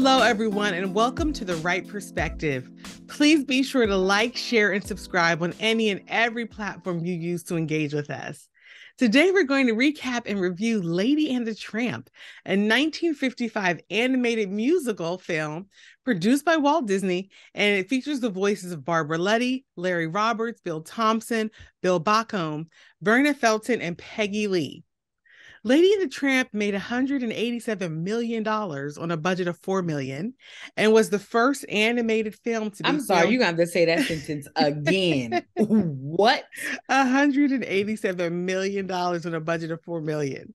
Hello, everyone, and welcome to the Wright Perspective. Please be sure to like, share, and subscribe on any and every platform you use to engage with us. Today, we're going to recap and review Lady and the Tramp, a 1955 animated musical film produced by Walt Disney, and it features the voices of Barbara Luddy, Larry Roberts, Bill Thompson, Bill Baucom, Verna Felton, and Peggy Lee. Lady and the Tramp made $187 million on a budget of $4 million and was the first animated film to be I'm sorry, you're going to have to say that sentence again. What? $187 million on a budget of $4 million.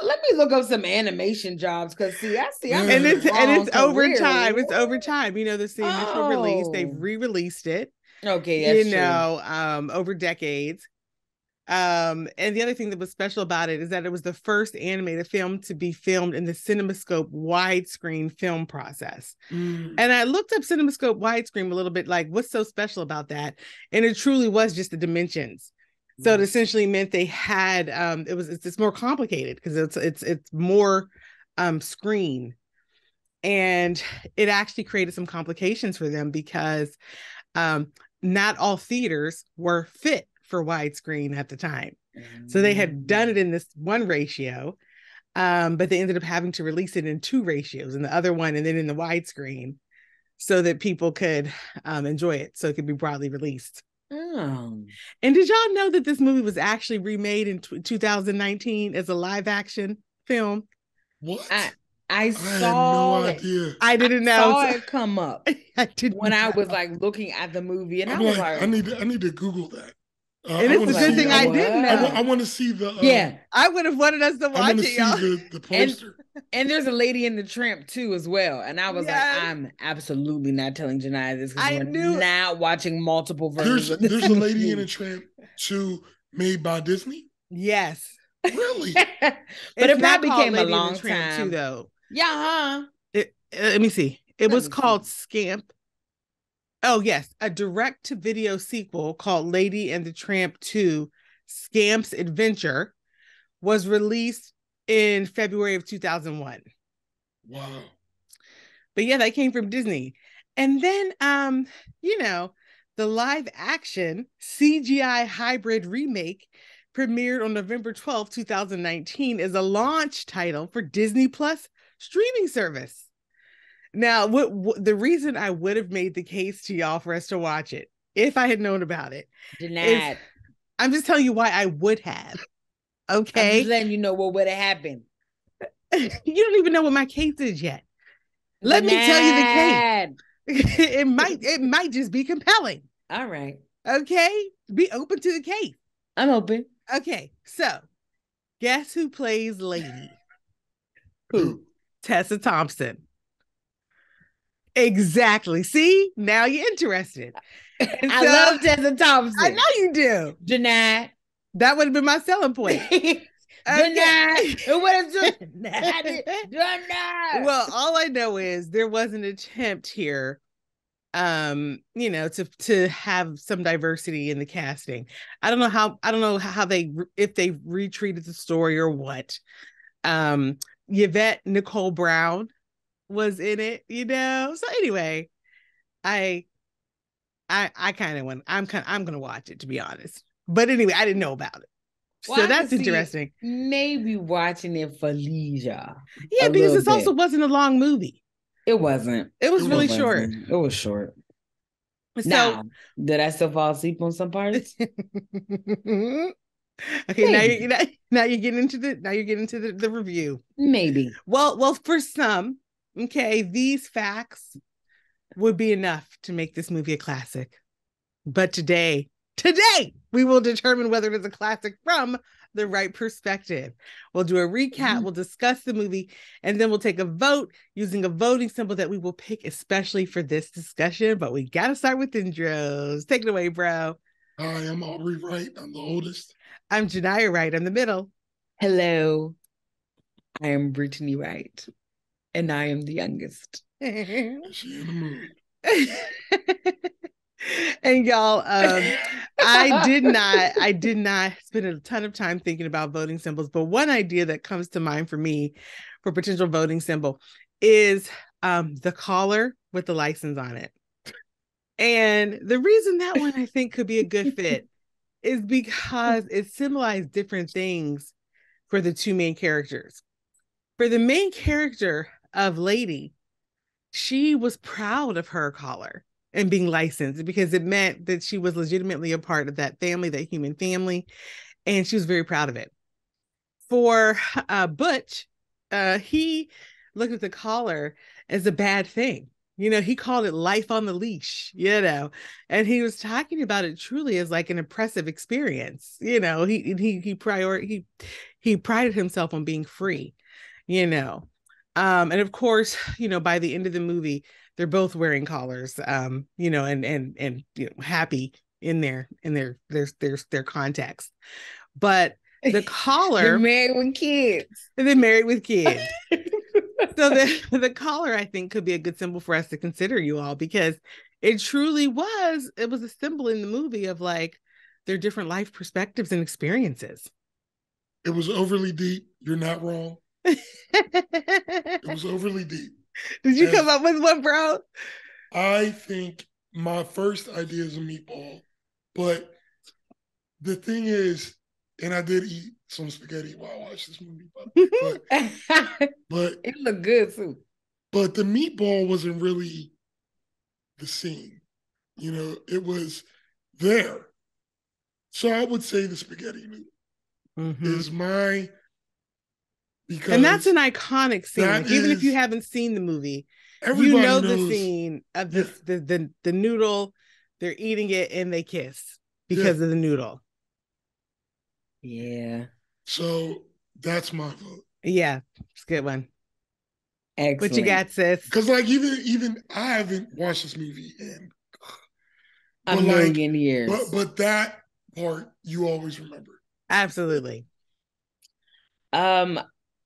Let me look up some animation jobs because I'm and it's over time. It's over time. You know, the initial release, they've re-released it. Okay, that's true. Over decades. And the other thing that was special about it is that it was the first animated film to be filmed in the CinemaScope widescreen film process. And I looked up CinemaScope widescreen a little bit, like, what's so special about that? And it truly was just the dimensions. So it essentially meant they had it's more complicated because it's more screen, and it actually created some complications for them because not all theaters were fit for widescreen at the time. So they had done it in this one ratio, but they ended up having to release it in two ratios, in the other one and then in the widescreen, so that people could enjoy it, so it could be broadly released. And did y'all know that this movie was actually remade in 2019 as a live action film? What? I saw had no idea. I didn't know. I saw it come up when I was like looking at the movie, and I was like, I need to Google that. And it's a good thing I didn't know. I want to see the. I would have wanted us to watch it, y'all. The poster. And there's a Lady in the Tramp too, as well. And I was like, I'm absolutely not telling Janiyah this because we're not watching multiple versions. There's a Lady in the Tramp 2 made by Disney. Yes, really. But it probably came a long time too, though. Yeah, let me see. It was called Scamp. Oh, yes. A direct-to-video sequel called Lady and the Tramp 2, Scamp's Adventure, was released in February of 2001. Wow. But yeah, that came from Disney. And then, the live-action CGI hybrid remake premiered on November 12, 2019 as a launch title for Disney Plus streaming service. Now, what the reason I would have made the case to y'all for us to watch it, if I had known about it, Denied. I'm just telling you why I would have. Okay, I'm just letting you know what would have happened. You don't even know what my case is yet. Let me tell you the case. It might just be compelling. All right. Okay, be open to the case. I'm open. Okay, so guess who plays Lady? Who? Tessa Thompson. Exactly. See, now you're interested. I love Tessa Thompson. I know you do. Denied. That would have been my selling point. Denied. It would have denied. Well, all I know is there was an attempt here, to have some diversity in the casting. I don't know how if they retreated the story or what. Yvette Nicole Brown was in it, so anyway, I kind of want, I'm gonna watch it, to be honest, but anyway, I didn't know about it. Well, so that's interesting. Maybe watching it for leisure, because this also wasn't a long movie. It wasn't. It was really short. It was short. So now, did I still fall asleep on some parts? Okay, now you're getting into the review. Maybe. Well, for some, okay, these facts would be enough to make this movie a classic. But today, we will determine whether it is a classic from the right perspective. We'll do a recap, we'll discuss the movie, and then we'll take a vote using a voting symbol that we will pick especially for this discussion. But we got to start with intros. Take it away, bro. Hi, I'm Aubrey Wright. I'm the oldest. I'm Genia Wright. I'm the middle. Hello. I am Brittany Wright. And I am the youngest. She in the mood. And y'all, I did not spend a ton of time thinking about voting symbols, but one idea that comes to mind for me for potential voting symbol is the collar with the license on it. And the reason that one I think could be a good fit is because it symbolized different things for the two main characters. For the main character of Lady, she was proud of her collar and being licensed because it meant that she was legitimately a part of that family, that human family, and she was very proud of it. For Butch, he looked at the collar as a bad thing. You know, he called it life on the leash, you know, and he was talking about it truly as like an oppressive experience. You know, he prided himself on being free, you know. And of course, you know, by the end of the movie, they're both wearing collars, you know, and you know, happy in their context. But the collar, they're married with kids. They're married with kids. So the collar, I think, could be a good symbol for us to consider, you all, because it truly was. It was a symbol in the movie of like their different life perspectives and experiences. It was overly deep. You're not wrong. It was overly deep. Did you come up with one, bro? I think my first idea is a meatball, but the thing is, and I did eat some spaghetti while I watched this movie, but it looked good too. But the meatball wasn't really the scene, you know. It was there, so I would say the spaghetti noodle is my. Because and that's an iconic scene. Like, even if you haven't seen the movie, you know the scene of the noodle. They're eating it and they kiss because of the noodle. Yeah. So that's my vote. Yeah, it's a good one. Excellent. What you got, sis? Because like even I haven't watched this movie in a million years. But that part you always remember. Absolutely.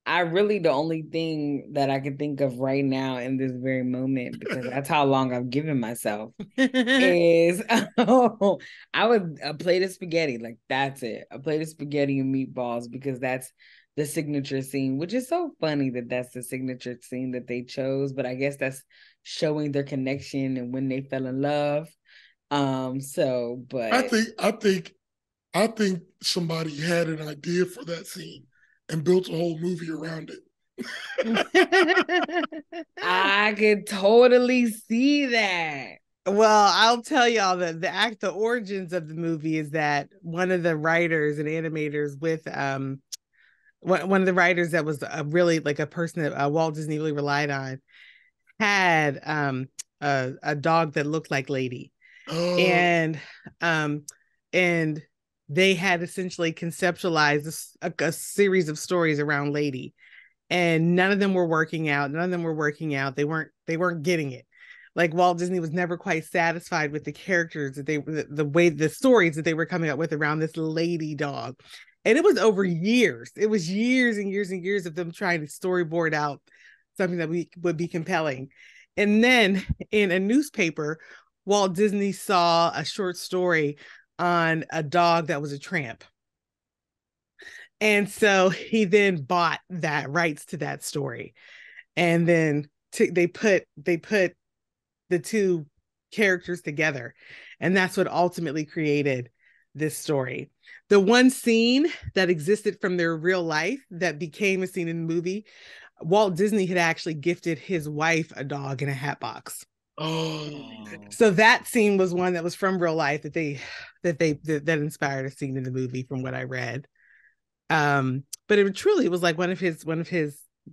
I really, the only thing that I can think of right now in this very moment, because that's how long I've given myself, is I would a plate of spaghetti. Like, that's it. A plate of spaghetti and meatballs, because that's the signature scene, which is so funny that that's the signature scene that they chose. But I guess that's showing their connection and when they fell in love. But I think somebody had an idea for that scene and built a whole movie around it. I could totally see that. Well, I'll tell y'all that the origins of the movie is that one of the writers and animators with one of the writers that was really like a person that Walt Disney really relied on had a dog that looked like Lady. And they had essentially conceptualized a series of stories around Lady, and none of them were working out. They weren't getting it. Like, Walt Disney was never quite satisfied with the characters that the stories that they were coming up with around this Lady dog. And it was over years. It was years and years and years of them trying to storyboard out something that would be compelling. And then in a newspaper, Walt Disney saw a short story on a dog that was a tramp. And so he then bought that rights to that story. And then they put the two characters together. And that's what ultimately created this story. The one scene that existed from their real life that became a scene in the movie, Walt Disney had actually gifted his wife a dog in a hat box. So that scene was one that was from real life that inspired a scene in the movie, from what I read. But it truly was like one of his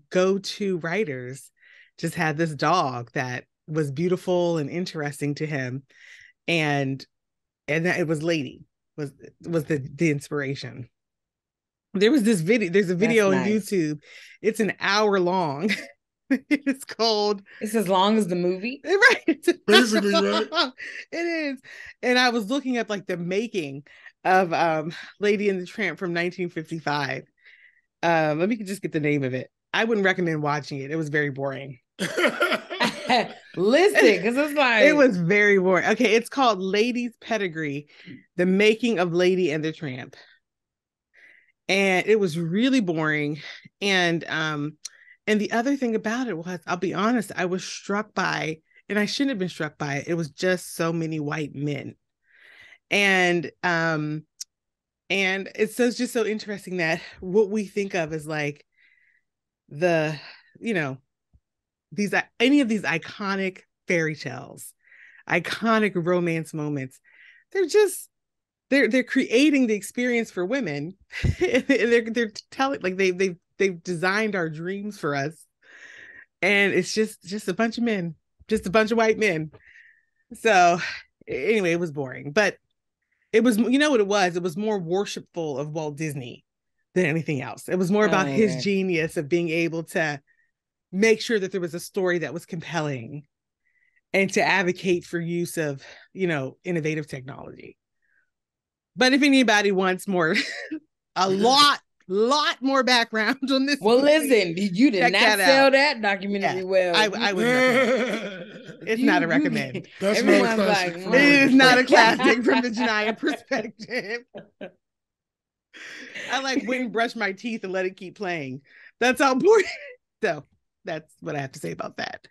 go-to writers just had this dog that was beautiful and interesting to him, and it was Lady was the inspiration. There's a video on YouTube. It's an hour long. It's called It's as long as the movie, right? Basically, right? It is. And I was looking at like the making of Lady and the Tramp from 1955. Let me just get the name of it. I wouldn't recommend watching it. It was very boring. Listen, because it's like, it was very boring. Okay, it's called Lady's Pedigree: The Making of Lady and the Tramp. And it was really boring. And And the other thing about it was, I'll be honest, I was struck by, and I shouldn't have been struck by it. It was just so many white men. And it's just so interesting that what we think of as like the, any of these iconic fairy tales, iconic romance moments, they're creating the experience for women. they're telling, like, they've designed our dreams for us, and it's just a bunch of men, just a bunch of white men. So anyway, it was boring, but it was, what it was more worshipful of Walt Disney than anything else. It was more about his genius of being able to make sure that there was a story that was compelling and to advocate for use of, innovative technology. But if anybody wants more, a lot more background on this. Well, listen, you did not sell that documentary well. I would recommend. It's not a recommend. That's not a classic. It is not a classic from the Genia perspective. I went and brushed my teeth and let it keep playing. That's how boring. So that's what I have to say about that.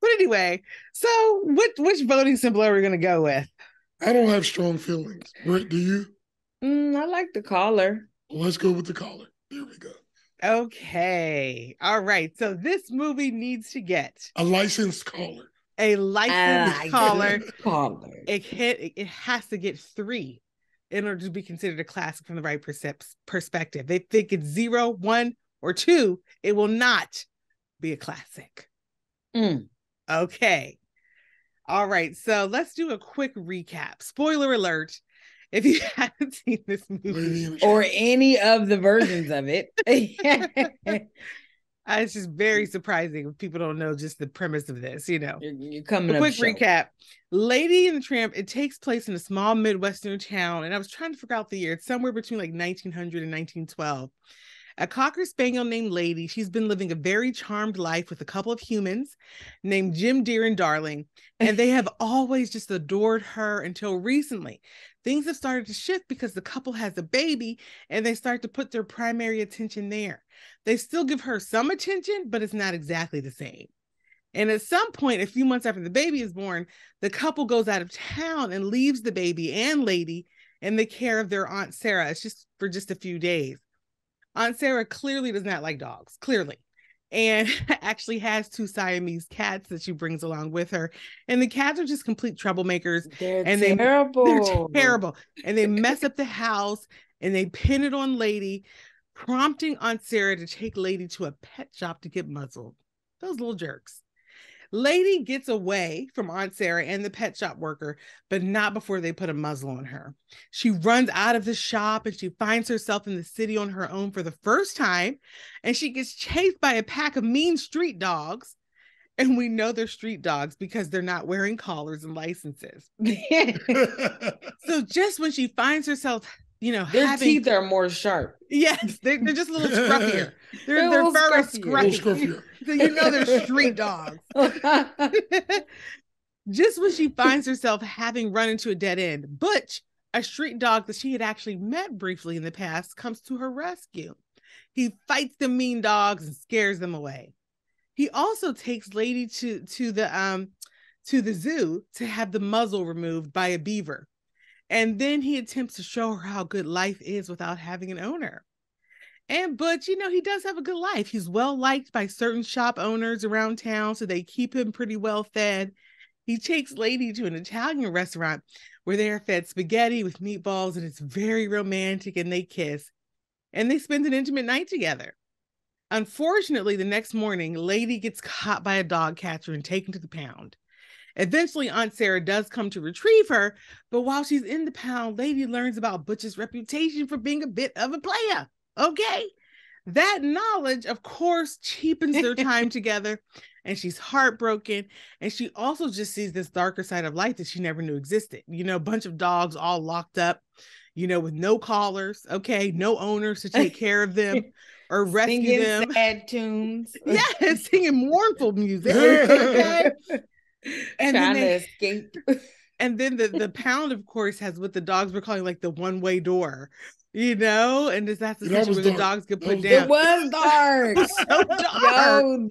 But anyway, so which voting symbol are we going to go with? I don't have strong feelings. Britt, do you? I like the collar. Let's go with the collar. There we go. Okay. All right. So this movie needs to get a licensed caller. A licensed caller. Caller. It has to get 3 in order to be considered a classic from the Wright perspective. They think it's 0, 1, or 2. It will not be a classic. Okay. All right. So let's do a quick recap. Spoiler alert. If you haven't seen this movie or any of the versions of it, it's just very surprising if people don't know just the premise of this. You're coming. A quick recap: Lady and the Tramp. It takes place in a small Midwestern town, and I was trying to figure out the year. It's somewhere between like 1900 and 1912. A Cocker Spaniel named Lady. She's been living a very charmed life with a couple of humans named Jim, Dear, and Darling, and they have always just adored her until recently. Things have started to shift because the couple has a baby and they start to put their primary attention there. They still give her some attention, but it's not exactly the same. And at some point, a few months after the baby is born, the couple goes out of town and leaves the baby and Lady in the care of their Aunt Sarah. It's just for just a few days. Aunt Sarah clearly does not like dogs, clearly. And actually has 2 Siamese cats that she brings along with her. And the cats are just complete troublemakers. They're terrible. They're terrible. And they mess up the house and they pin it on Lady, prompting Aunt Sarah to take Lady to a pet shop to get muzzled. Those little jerks. Lady gets away from Aunt Sarah and the pet shop worker, but not before they put a muzzle on her. She runs out of the shop and she finds herself in the city on her own for the first time, and she gets chased by a pack of mean street dogs. And we know they're street dogs because they're not wearing collars and licenses. So just when she finds herself, their teeth are more sharp. Yes, they're just a little scruffier. Their fur is scruffy. So they're street dogs. Just when she finds herself having run into a dead end, Butch, a street dog that she had actually met briefly in the past, comes to her rescue. He fights the mean dogs and scares them away. He also takes Lady to the zoo to have the muzzle removed by a beaver. And then he attempts to show her how good life is without having an owner. And Butch, he does have a good life. He's well liked by certain shop owners around town, so they keep him pretty well fed. He takes Lady to an Italian restaurant where they are fed spaghetti with meatballs, and it's very romantic, and they kiss. And they spend an intimate night together. Unfortunately, the next morning, Lady gets caught by a dog catcher and taken to the pound. Eventually, Aunt Sarah does come to retrieve her, but while she's in the pound, Lady learns about Butch's reputation for being a bit of a player. Okay? That knowledge, of course, cheapens their time together, and she's heartbroken, and she also just sees this darker side of life that she never knew existed. A bunch of dogs all locked up, with no collars, okay? No owners to take care of them or rescue singing them. Sad tunes. Yeah, singing mournful music. Okay? And trying to escape. And then the pound, of course, has what the dogs were calling like the one-way door, and that's the situation where the dogs get put down. It was dark. So dark. Yo,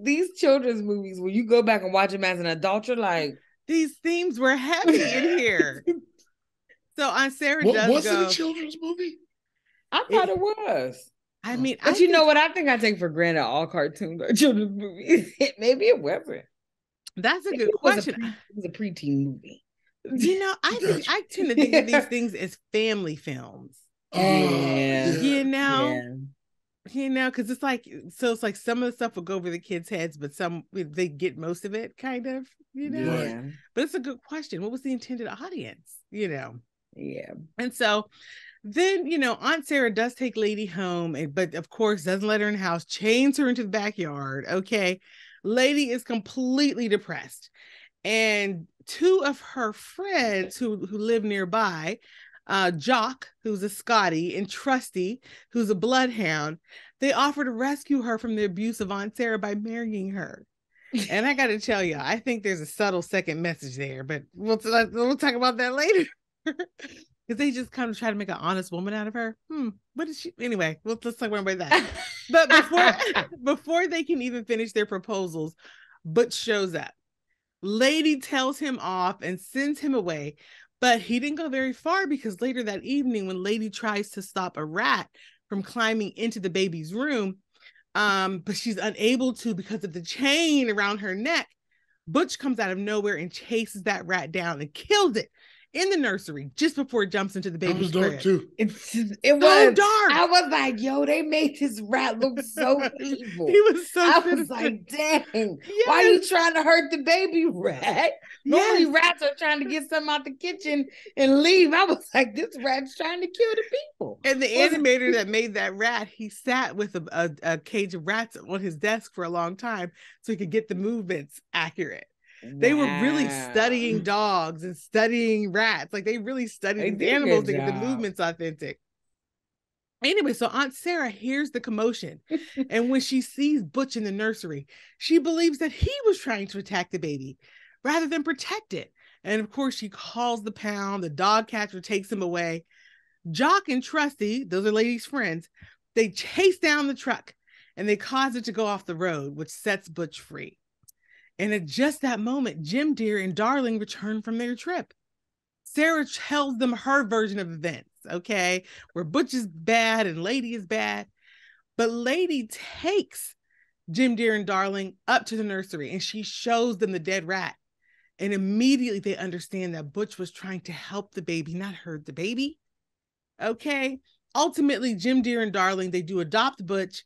these children's movies, when you go back and watch them as an adult, you're like, these themes were heavy in here. So Aunt Sarah was it a children's movie? I thought it was. I mean, but you know what? I think I take for granted all cartoons are children's movies. Maybe it wasn't. That's a good question. It was a preteen movie. I tend to think of these things as family films. Yeah. Because it's like some of the stuff will go over the kids' heads, but some they get most of it, kind of, Yeah. But it's a good question. What was the intended audience? Yeah. And so then, Aunt Sarah does take Lady home, but of course doesn't let her in the house, chains her into the backyard. Okay. Lady is completely depressed. And two of her friends who live nearby, Jock, who's a Scottie, and Trusty, who's a bloodhound, they offer to rescue her from the abuse of Aunt Sarah by marrying her. And I got to tell you, I think there's a subtle second message there, but we'll talk about that later. Because they just kind of try to make an honest woman out of her. What is she? Anyway, let's talk more about that. But before they can even finish their proposals, Butch shows up. Lady tells him off and sends him away, but he didn't go very far, because later that evening, when Lady tries to stop a rat from climbing into the baby's room, but she's unable to because of the chain around her neck, Butch comes out of nowhere and chases that rat down and kills it in the nursery just before it jumps into the baby's crib. Dark too. It was so dark. I was like, yo, they made this rat look so evil. He was so I was like, dang, why are you trying to hurt the baby rat? Normally rats are trying to get something out the kitchen and leave. I was like, this rat's trying to kill the people. And the animator that made that rat, he sat with a cage of rats on his desk for a long time so he could get the movements accurate. They were really studying dogs and studying rats. Like, they really studied the animals to get the movements authentic. Anyway, so Aunt Sarah hears the commotion. And when she sees Butch in the nursery, she believes that he was trying to attack the baby rather than protect it. And of course, she calls the pound. The dog catcher takes him away. Jock and Trusty, those are Lady's friends, they chase down the truck and they cause it to go off the road, which sets Butch free. And at just that moment, Jim Dear and Darling return from their trip. Sarah tells them her version of events, okay, where Butch is bad and Lady is bad. But Lady takes Jim Dear and Darling up to the nursery and she shows them the dead rat. And immediately they understand that Butch was trying to help the baby, not hurt the baby. Okay. Ultimately, Jim Dear and Darling, they do adopt Butch,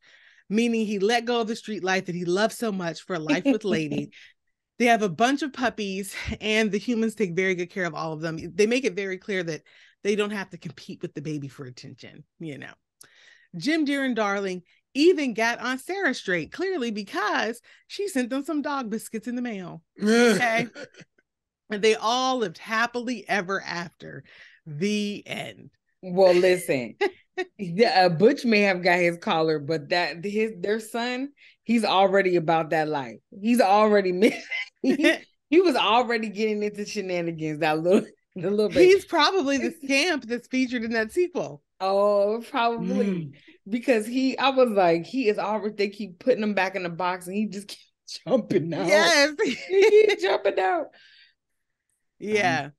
meaning he let go of the street life that he loved so much for a life with Lady. They have a bunch of puppies and the humans take very good care of all of them. They make it very clear that they don't have to compete with the baby for attention, Jim Dear and Darling even got Aunt Sarah straight, clearly, because she sent them some dog biscuits in the mail. Okay. And they all lived happily ever after. The end. Well, listen, Butch may have got his collar, but their son, he's already about that life. He's already he was already getting into shenanigans. The little bit. He's probably the scamp that's featured in that sequel. Oh, probably because I was like, he is already. They keep putting him back in the box, and he just keeps jumping out. Yes, he keeps jumping out. Yeah.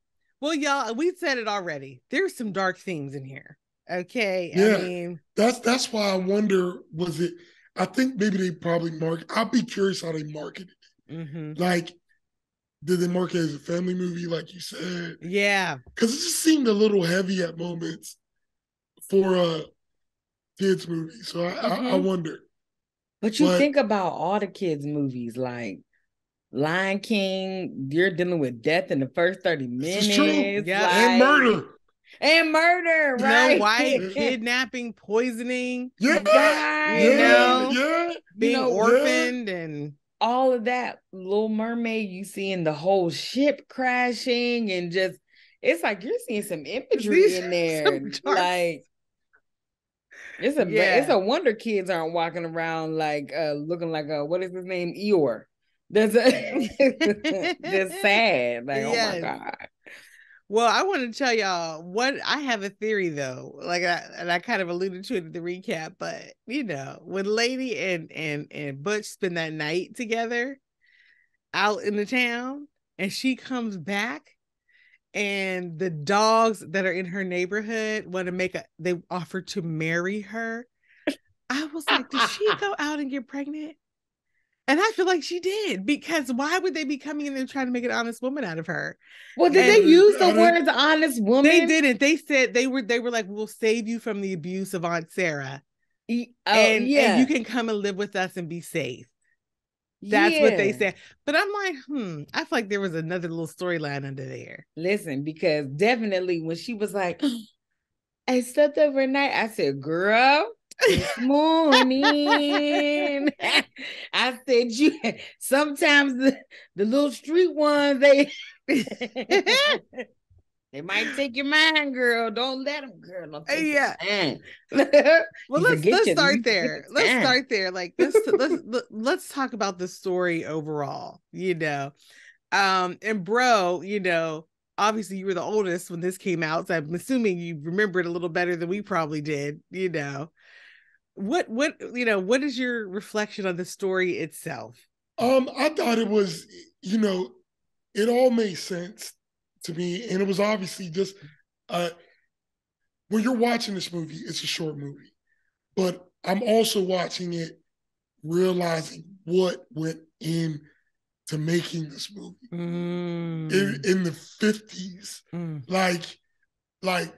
Well, y'all, we said it already. There's some dark themes in here. Okay. Yeah. I mean, that's why I wonder, was it, I think maybe they probably I'll be curious how they marketed it. Mm-hmm. Like, did they market it as a family movie, like you said? Yeah. Because it just seemed a little heavy at moments for a kids movie. So I wonder. But you think about all the kids movies, like Lion King, you're dealing with death in the first 30 minutes. True. Yeah. Like, And murder, right? White kidnapping, poisoning. Yeah. Being orphaned and all of that. Little Mermaid, you seeing the whole ship crashing and just, it's like you're seeing some imagery in there. Like, it's a wonder kids aren't walking around like looking like what is his name? Eeyore. That's sad. Like, oh my God. Well, I want to tell y'all what I have a theory though. I kind of alluded to it in the recap, but when Lady and Butch spend that night together out in the town, and she comes back, and the dogs that are in her neighborhood they offer to marry her. I was like, did she go out and get pregnant? And I feel like she did, because why would they be coming in and trying to make an honest woman out of her? Well, did they use the words honest woman? They didn't. They said they were like, we'll save you from the abuse of Aunt Sarah. And you can come and live with us and be safe. That's what they said. But I'm like, I feel like there was another little storyline under there. Listen, because definitely when she was like, I slept overnight, I said, girl, this morning. I said, sometimes the little street ones, they might take your mind, girl. Don't let them, girl. Don't take your mind. Well, let's start there. Let's start there. Like let's talk about the story overall. And bro, obviously you were the oldest when this came out, so I'm assuming you remember it a little better than we probably did. What is your reflection on the story itself? I thought it was, it all made sense to me, and it was obviously just when you're watching this movie, it's a short movie, but I'm also watching it realizing what went into making this movie in the 50s. Like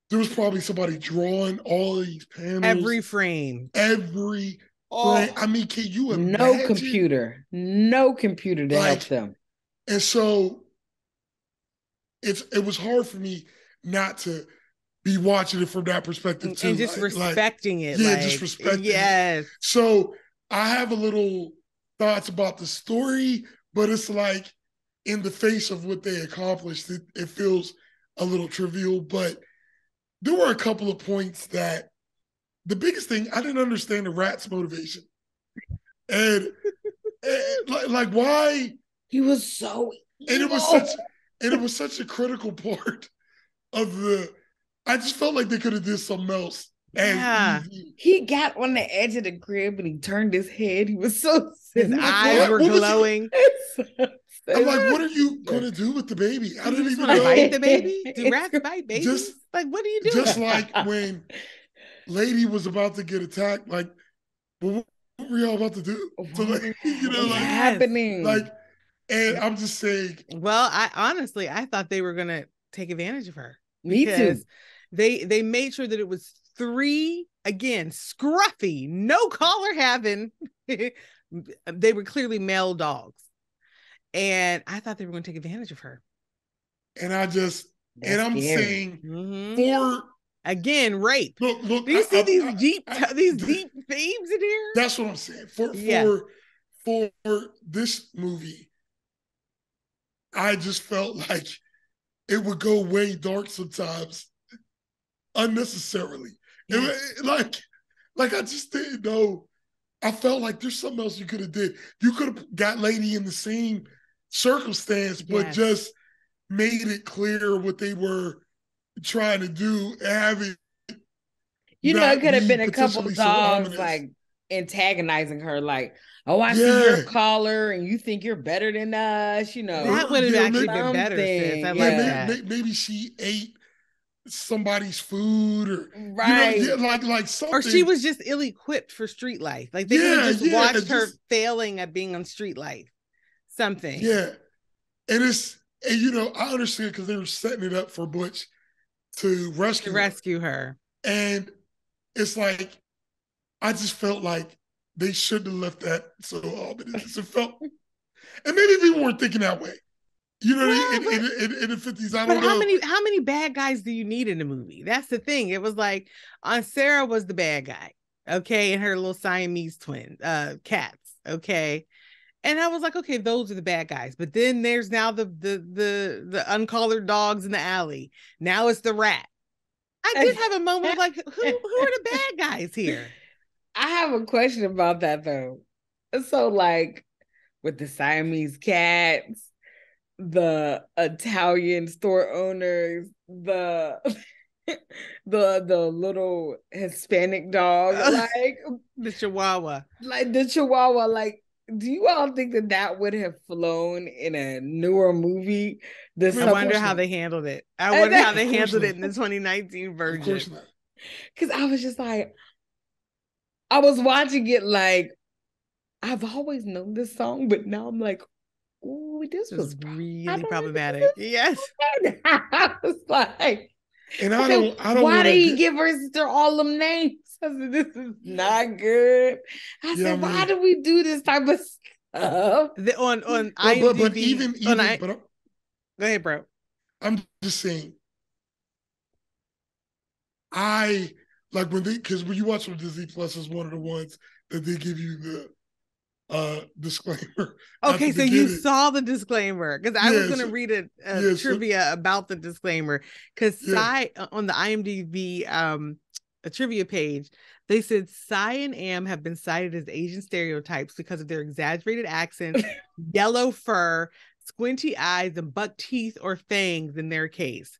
there was probably somebody drawing all of these panels, every frame. I mean, can you imagine? No computer to help them. And so it was hard for me not to be watching it from that perspective too. And just respecting it. Yeah, just respecting it. So I have a little thoughts about the story, but it's like in the face of what they accomplished, it feels a little trivial. But there were a couple of points that the biggest thing, I didn't understand the rat's motivation. And like why he was so evil. And it was such a critical part of I just felt like they could have did something else. Yeah. He got on the edge of the crib and he turned his head. He was so sick. His eyes were glowing. I'm like, what are you going to do with the baby? I didn't even know. Bite the baby? Do rats bite babies? Like, what are you doing? Just like when Lady was about to get attacked, like, what were y'all about to do? So like, what's happening? Like, and I'm just saying. Well, I thought they were going to take advantage of her. Me too. They made sure that it was 3, again, scruffy, no collar having. They were clearly male dogs. And I thought they were going to take advantage of her. And I'm scary. Saying for again, rape. Look, do you see these deep themes in here? That's what I'm saying. For this movie, I just felt like it would go way dark sometimes, unnecessarily. Yes. Like I just didn't know. I felt like there's something else you could have did. You could have got Lady in the same circumstance, but just made it clear what they were trying to do and have it. It could have been a couple of dogs like antagonizing her, like, oh, I see your collar and you think you're better than us, That would have actually been better, sis. I like that. Maybe she ate somebody's food or like something. Or she was just ill-equipped for street life. Like they could have just watched her failing at being on street life. Something. Yeah. And I understand because they were setting it up for Butch to rescue her. And it's like, I just felt like they shouldn't have left that so ominous. It felt, and maybe people weren't thinking that way. In the 50s, I don't know. How many bad guys do you need in a movie? That's the thing. It was like, Aunt Sarah was the bad guy, okay, and her little Siamese twin, cats, okay. And I was like, okay, those are the bad guys. But then there's now the uncollared dogs in the alley. Now it's the rat. I did have a moment of like, who are the bad guys here? I have a question about that though. So like with the Siamese cats, the Italian store owners, the little Hispanic dog, like the Chihuahua. Like the Chihuahua, like, do you all think that would have flown in a newer movie? I wonder how they handled it. I wonder how they handled it in the 2019 version. Of course not. Because I was just like, I was watching it like, I've always known this song, but now I'm like, oh, this was really problematic. Yes. I was like, and I don't why did he give her sister all them names? I said, this is not good. I said, why do we do this type of stuff? On IMDb, but even go ahead, bro. I'm just saying, I like because when you watch on Disney Plus is one of the ones that they give you the disclaimer. Okay, so you saw the disclaimer, because I was going to read a trivia about the disclaimer, because on the IMDb a trivia page, they said Cy and Am have been cited as Asian stereotypes because of their exaggerated accents, yellow fur, squinty eyes, and buck teeth or fangs in their case.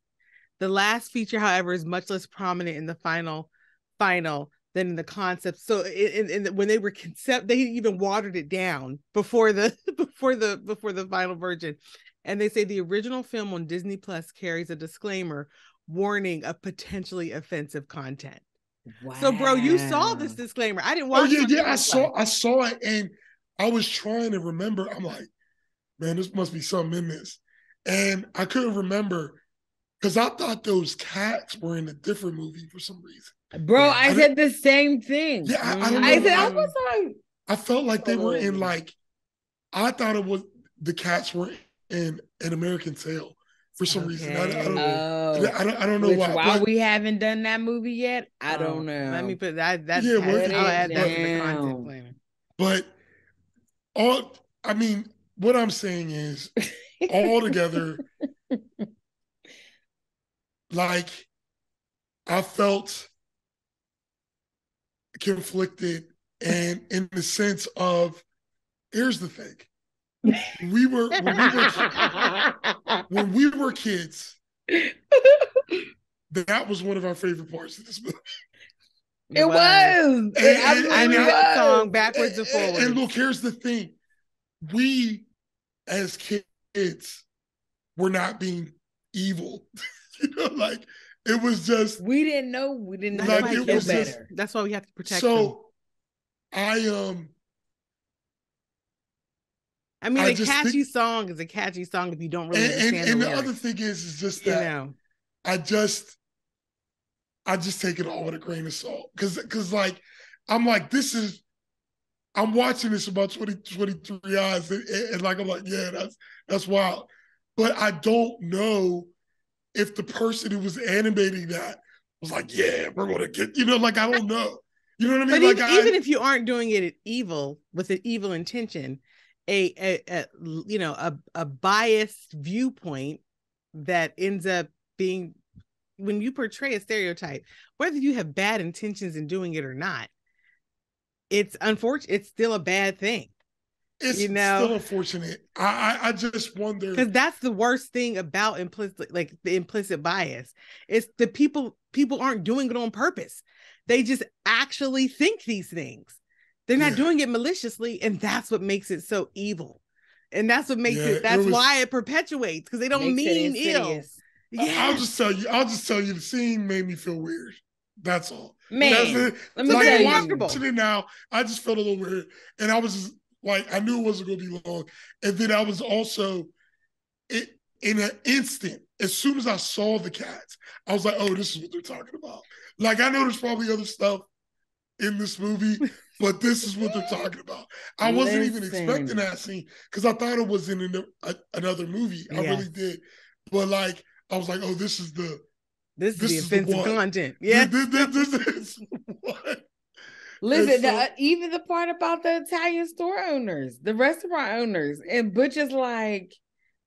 The last feature, however, is much less prominent in the final than in the concept. So when they were they even watered it down before the final version. And they say the original film on Disney Plus carries a disclaimer warning of potentially offensive content. Wow. So, bro, you saw this disclaimer. I didn't watch it. Yeah, I saw it, and I was trying to remember. I'm like, man, this must be something in this. And I couldn't remember because I thought those cats were in a different movie for some reason. Bro, I said the same thing. Yeah, I felt like they were in I thought it was the cats were in An American Tale for some reason. I don't know why we haven't done that movie yet. I don't know. Let me put that. I'll add that to the content planner. But what I'm saying is, all together, like I felt conflicted, and in the sense of, here's the thing. When we were kids, that was one of our favorite parts of this movie. It was. I knew that song backwards and forwards. And look, here's the thing. We, as kids, were not being evil. Like, it was just, we didn't know. We didn't know. Like, it was better. Just, that's why we have to protect them. A catchy song is a catchy song if you don't really understand and the lyrics. Other thing is just that I just take it all with a grain of salt, because like I'm like, I'm watching this about 23 eyes, and like I'm like, yeah, that's wild, but I don't know if the person who was animating that was like, yeah, we're gonna get, like, I don't know, you know what I mean? But even if you aren't doing it with an evil intention, a biased viewpoint that ends up being, when you portray a stereotype, whether you have bad intentions in doing it or not, it's unfortunate. It's still a bad thing. It's still unfortunate. I just wonder, because that's the worst thing about the implicit bias. It's the people aren't doing it on purpose. They just actually think these things. They're not doing it maliciously, and that's what makes it so evil. And that's what makes why it perpetuates, because they don't mean ill. Yeah. I'll just tell you, the scene made me feel weird. That's all. Man, let me tell you, watching it now, I just felt a little weird. And I was just like, I knew it wasn't going to be long. And then I was also, in an instant, as soon as I saw the cats, I was like, oh, this is what they're talking about. Like, I know there's probably other stuff in this movie, but this is what they're talking about. I wasn't even expecting that scene, because I thought it was in another movie. I really did. But like, I was like, oh, this is the offensive content. Yeah. This is what. Listen, even the part about the Italian store owners, the restaurant owners, and Butch is like,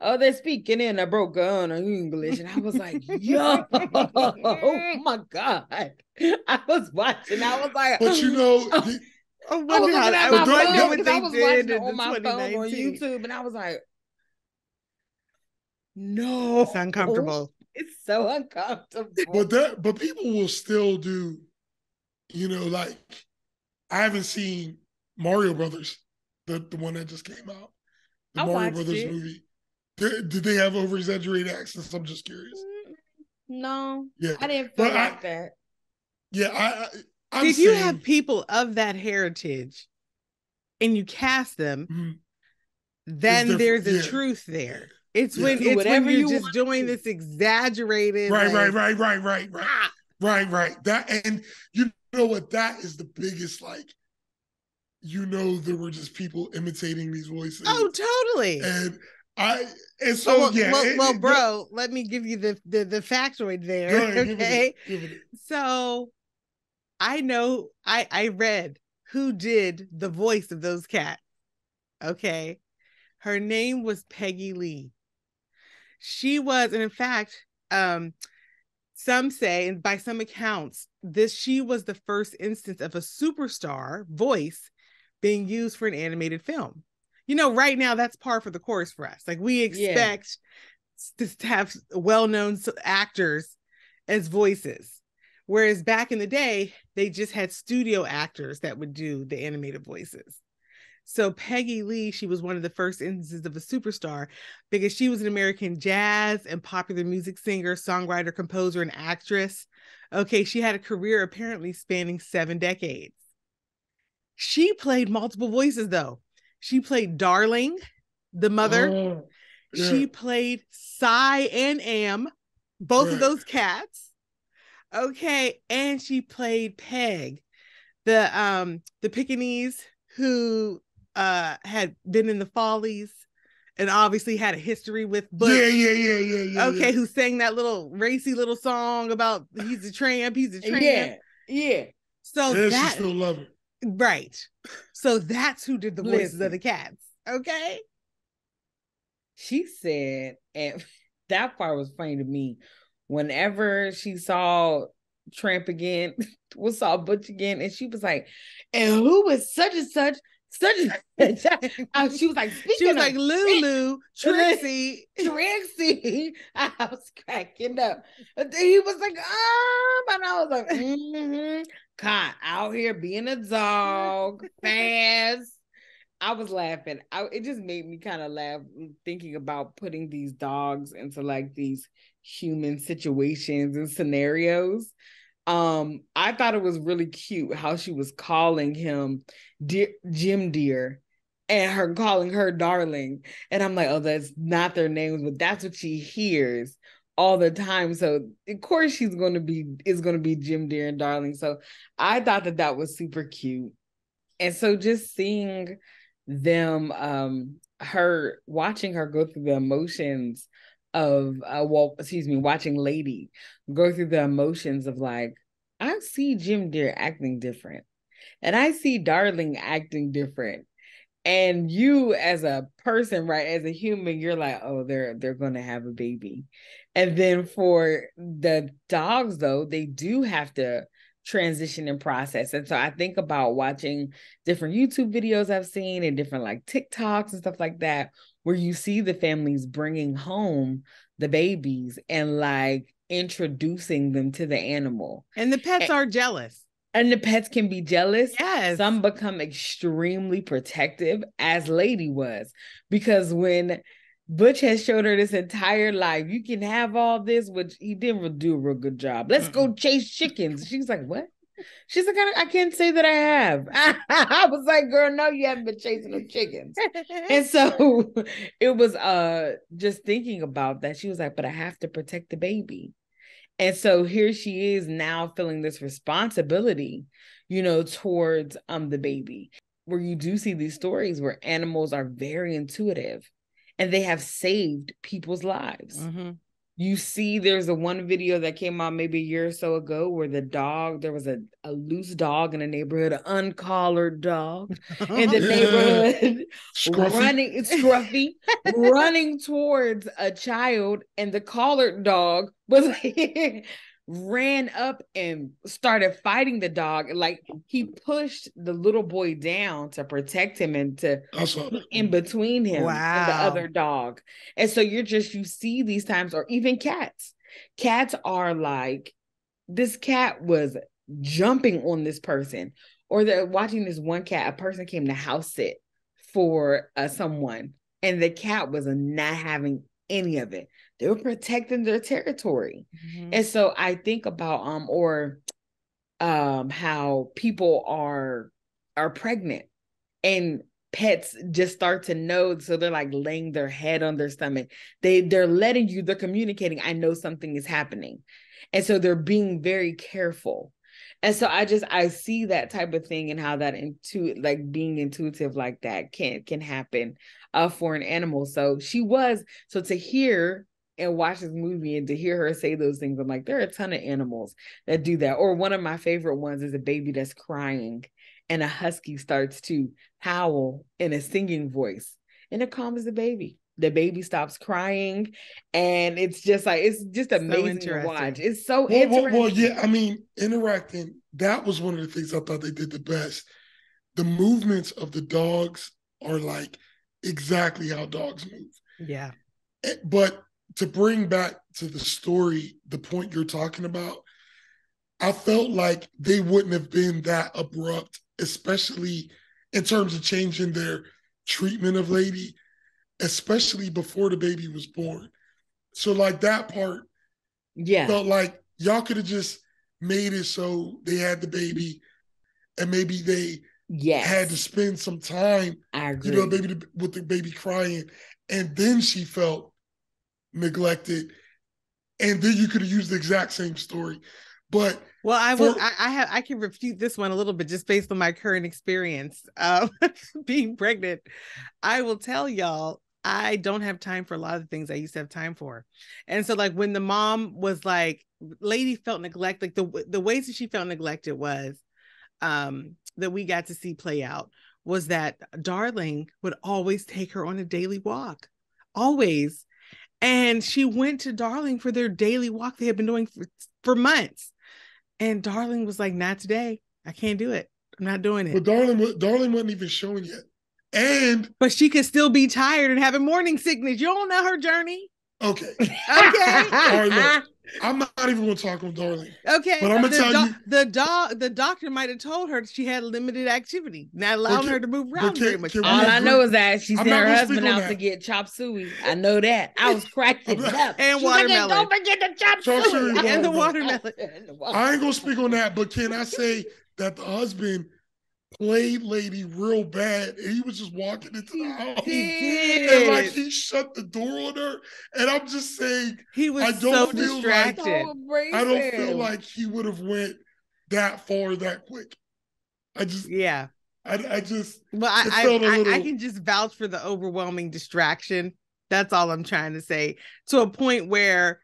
oh, they're speaking in a broken English. And I was like, yo, oh my God. I was watching. I was like, but I was watching on my phone on YouTube, and I was like, No. It's uncomfortable. It's so uncomfortable. But people will still do, like, I haven't seen Mario Brothers, the one that just came out. The Mario Brothers movie. Did they have over-exaggerated accents? I'm just curious. No. Yeah. I didn't feel like that. Yeah, if you have people of that heritage and you cast them, then there's a truth there. It's when you're just doing this exaggerated. Right. That, and you know what? That is the biggest, like, there were just people imitating these voices. Oh, totally. Bro, let me give you the factoid there. Ahead, okay. Give it. So I read who did the voice of those cats. Okay. Her name was Peggy Lee. She was, and in fact, some say, and by some accounts, she was the first instance of a superstar voice being used for an animated film. Right now that's par for the course for us. Like, we expect to have well-known actors as voices. Whereas back in the day, they just had studio actors that would do the animated voices. So Peggy Lee, she was one of the first instances of a superstar because she was an American jazz and popular music singer, songwriter, composer, and actress. Okay, she had a career apparently spanning 7 decades. She played multiple voices, though. She played Darling, the mother. Oh, yeah. She played Cy and Am, both of those cats. Okay, and she played Peg, the Pekingese who had been in the Follies and obviously had a history with Butch. Yeah. Okay, who sang that little racy little song about he's a tramp. Yeah. So she still love it. Right. So that's who did the voices of the cats. Okay. She said, and that part was funny to me. Whenever she saw Tramp again, saw Butch again, and she was like, and who was such and such? She was like Lulu, Trixie. I was cracking up. He was like, and I was like, God, out here being a dog, fast. I was laughing. It just made me kind of laugh thinking about putting these dogs into like these human situations and scenarios. I thought it was really cute how she was calling him Jim Dear and her calling her Darling. And I'm like, oh, that's not their names, but that's what she hears all the time. So of course it's going to be Jim Dear and Darling. So I thought that was super cute. And so just seeing them, watching her go through the emotions of watching Lady go through the emotions of like, I see Jim Dear acting different and I see Darling acting different. And you as a person, right, as a human, you're like, oh, they're going to have a baby. And then for the dogs, though, they do have to transition and process. And so I think about watching different YouTube videos I've seen and different like TikToks and stuff like that, where you see the families bringing home the babies and like introducing them to the animal. And the pets are jealous. And the pets can be jealous. Yes. Some become extremely protective, as Lady was. Because when Butch has showed her this entire life, you can have all this, which he didn't do a real good job. Let's go chase chickens. She's like, what? She's like, I can't say that I have. I was like, girl, no, you haven't been chasing no chickens. And so it was just thinking about that. She was like, but I have to protect the baby. And so here she is now feeling this responsibility, towards the baby, where you do see these stories where animals are very intuitive and they have saved people's lives. Mm-hmm. You see, there's one video that came out maybe a year or so ago where there was a loose dog in the neighborhood, an uncollared dog in the neighborhood, scruffy, running towards a child, and the collared dog was ran up and started fighting the dog. Like he pushed the little boy down to protect him and to be in between him and the other dog. And so you see these times, or even cats. Cats are like, this cat was jumping on this person, or they're watching this one cat. A person came to house sit for someone, and the cat was not having any of it. They were protecting their territory. Mm-hmm. And so I think about how people are pregnant and pets just start to know. So they're like laying their head on their stomach. They're letting you, they're communicating, I know something is happening. And so they're being very careful. And so I see that type of thing and how that being intuitive like that can happen for an animal. So to hear and watch this movie and to hear her say those things, I'm like, there are a ton of animals that do that. Or one of my favorite ones is a baby that's crying and a husky starts to howl in a singing voice and it calms the baby. The baby stops crying, and it's just amazing to watch. It's so interesting. Well, yeah, I mean, interacting, that was one of the things I thought they did the best. The movements of the dogs are like exactly how dogs move. Yeah. But to bring back to the story, the point you're talking about, I felt like they wouldn't have been that abrupt, especially in terms of changing their treatment of Lady, especially before the baby was born. So like that part felt like y'all could have just made it so they had the baby and maybe they had to spend some time, with the baby crying, and then she felt neglected, and then you could have used the exact same story. But I can refute this one a little bit just based on my current experience being pregnant. I will tell y'all, I don't have time for a lot of the things I used to have time for. And so like when the mom was like, Lady felt neglected, like the ways that she felt neglected was that we got to see play out was that Darling would always take her on a daily walk. Always. And she went to Darling for their daily walk they had been doing for months. And Darling was like, not today. I can't do it. I'm not doing it. But Darling wasn't even showing yet. But she could still be tired and having morning sickness. You don't know her journey. Okay. Okay. All right, look, I'm not even going to talk on Darling. Okay. But I'm going to tell you. The doctor might have told her she had limited activity, not allowing her to move around very much. All I know is that she sent her husband out to get chop suey. I know that. I was cracking up. And watermelon. Like, don't forget the chop suey. And the watermelon. I ain't going to speak on that, but can I say that the husband played Lady real bad, and he was just walking into the house and like he shut the door on her, and I'm just saying he was so distracted. I don't feel like he would have went that far that quick. I just I can just vouch for the overwhelming distraction. That's all I'm trying to say, to a point where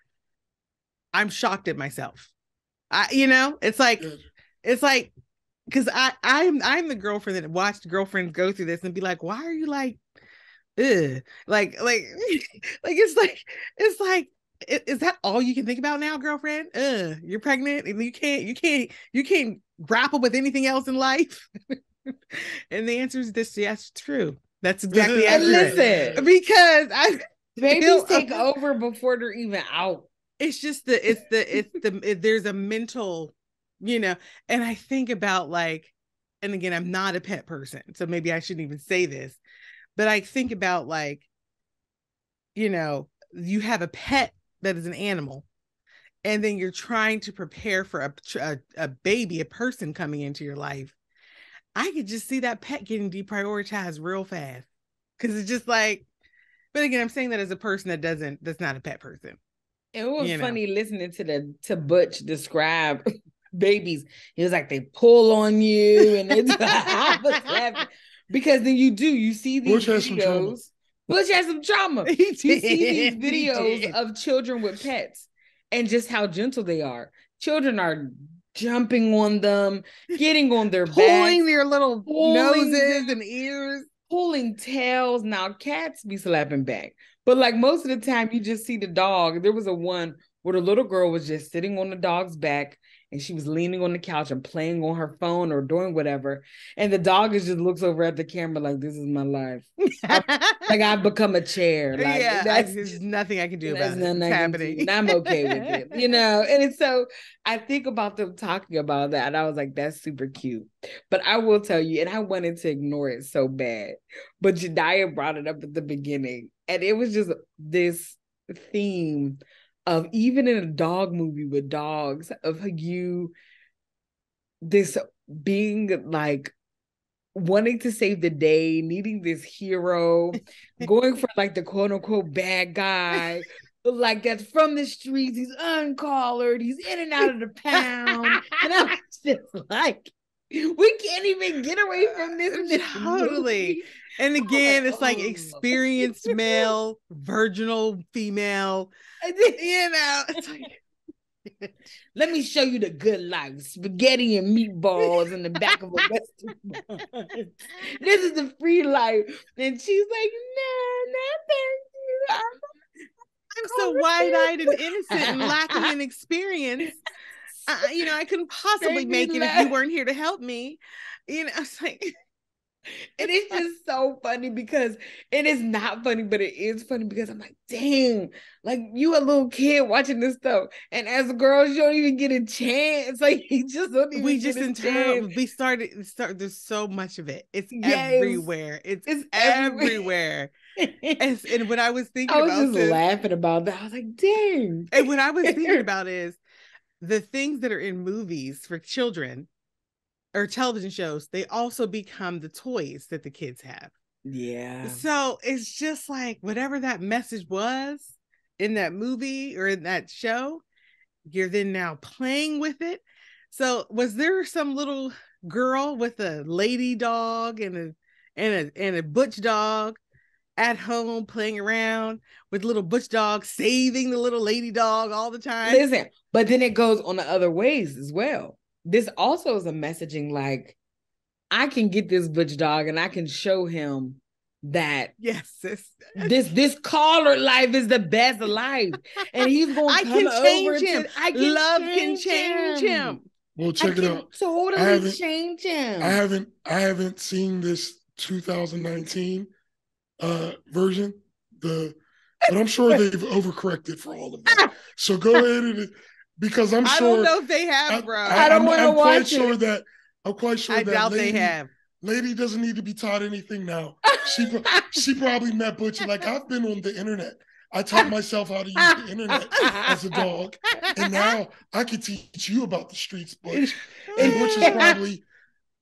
I'm shocked at myself. It's like because I'm the girlfriend that watched girlfriends go through this and be like, why are you like, ugh? Like it's like is that all you can think about now, girlfriend? You're pregnant and you can't grapple with anything else in life. And the answer is this: yes, true. That's exactly accurate. Listen, because babies take over before they're even out. It's just there's a mental. And I think about like, and again, I'm not a pet person, so maybe I shouldn't even say this, but I think about like, you have a pet that is an animal, and then you're trying to prepare for a baby, a person coming into your life. I could just see that pet getting deprioritized real fast, because it's just like, but again, I'm saying that as a person that's not a pet person. It was funny listening to Butch describe babies. He was like, they pull on you, and it's because then you see these videos. Butch has some trauma. You see these videos of children with pets and just how gentle they are. Children are jumping on them, getting on their pulling their little noses and ears, pulling tails. Now cats be slapping back, but like most of the time you just see the dog. There was a one where the little girl was just sitting on the dog's back and she was leaning on the couch and playing on her phone or doing whatever. And the dog just looks over at the camera like, this is my life. Like I've become a chair. Like there's nothing I can do about it. It's happening. And I'm okay with it, you know? And it's so I think about them talking about that and I was like, that's super cute. But I will tell you, and I wanted to ignore it so bad, but Jediah brought it up at the beginning and it was just this theme of even in a dog movie with dogs, of this being like wanting to save the day, needing this hero, going for like the quote unquote bad guy, like that's from the streets, he's uncollared, he's in and out of the pound. And I was just like, we can't even get away from this. Totally. Movie. And again, it's like experienced male, virginal female. You know, it's like, let me show you the good life. Spaghetti and meatballs in the back of a Western. This is the free life. And she's like, no, thank you. I'm so wide-eyed and innocent and lacking in experience. You know, I couldn't possibly make it if you weren't here to help me. You know, it's like... And it's just so funny because it is not funny, but it is funny because I'm like, dang, like you a little kid watching this stuff. And as girls, you don't even get a chance. Like you just don't even get a chance. We started, there's so much of it. It's everywhere. It's everywhere. And when I was thinking about I was just laughing about that. I was like, dang. And what I was thinking about is the things that are in movies for children or television shows, they also become the toys that the kids have. Yeah. So it's just like whatever that message was in that movie or in that show, you're then now playing with it. So was there some little girl with a lady dog and a butch dog at home playing around with little butch dog saving the little lady dog all the time? Listen, but then it goes on the other ways as well. This also is a messaging like, I can get this butch dog and I can show him that this collar life is the best life. And he's going to come over him. Love can change him. Well, check it out. Totally change him. I haven't seen this 2019 version. But I'm sure they've overcorrected for all of that. So go ahead and... Because I'm sure... I don't know if they have, bro. I don't want to watch it. I'm quite sure I doubt they have. Lady doesn't need to be taught anything now. She probably met Butch. Like, I've been on the internet. I taught myself how to use the internet as a dog. And now I can teach you about the streets, Butch. And Butch is probably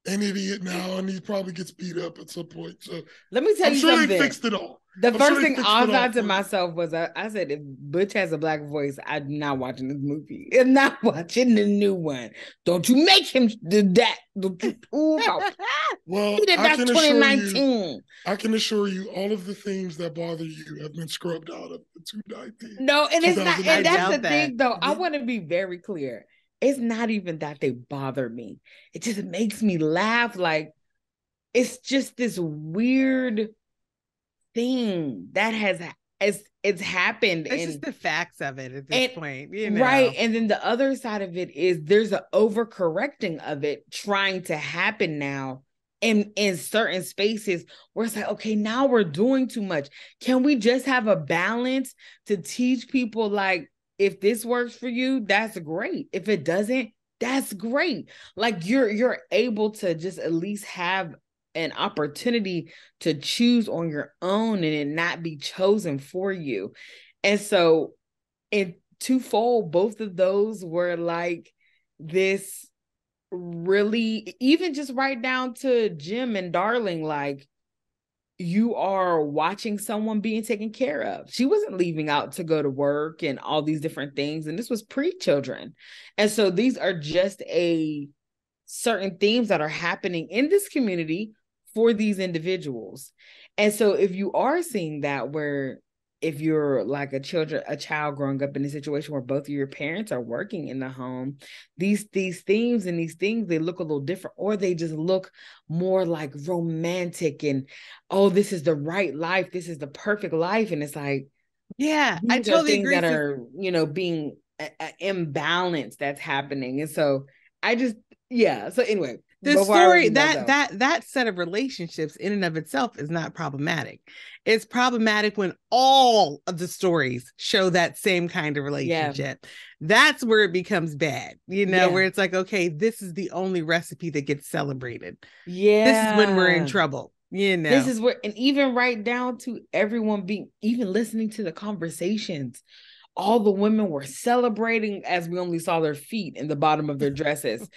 an idiot now, and he probably gets beat up at some point. So let me tell you something. I'm sure they fixed it all. The first thing I thought to myself was, I said, if Butch has a black voice, I'm not watching this movie. I'm not watching the new one. Don't you make him do that. Well, he did that 2019. I can assure you, all of the themes that bother you have been scrubbed out of the 2019. No, and it's not. And that's the thing, though. I want to be very clear. It's not even that they bother me. It just makes me laugh. Like, it's just this weird thing that it's happened. It's just the facts of it at this point, you know? Right. And then the other side of it is there's an overcorrecting of it trying to happen now in certain spaces where it's like, okay, now we're doing too much. Can we just have a balance to teach people, like, if this works for you, that's great. If it doesn't, that's great. Like you're able to just at least have an opportunity to choose on your own and it not be chosen for you. And so in twofold, both of those were like this really, even just right down to Jim and Darling, like, you are watching someone being taken care of. She wasn't leaving out to go to work and all these different things. And this was pre-children. And so these are just certain themes that are happening in this community for these individuals. And so if you are seeing that, where if you're like a child growing up in a situation where both of your parents are working in the home, these themes and these things, they look a little different, or they just look more like romantic and, oh, this is the right life. This is the perfect life. And it's like, yeah, I totally agree. That are, being imbalance that's happening. And so I just, yeah. So anyway, the story that set of relationships in and of itself is not problematic. It's problematic when all of the stories show that same kind of relationship. Yeah. That's where it becomes bad, where it's like, okay, this is the only recipe that gets celebrated. Yeah. This is when we're in trouble. This is where, and even right down to everyone even listening to the conversations, all the women were celebrating as we only saw their feet in the bottom of their dresses.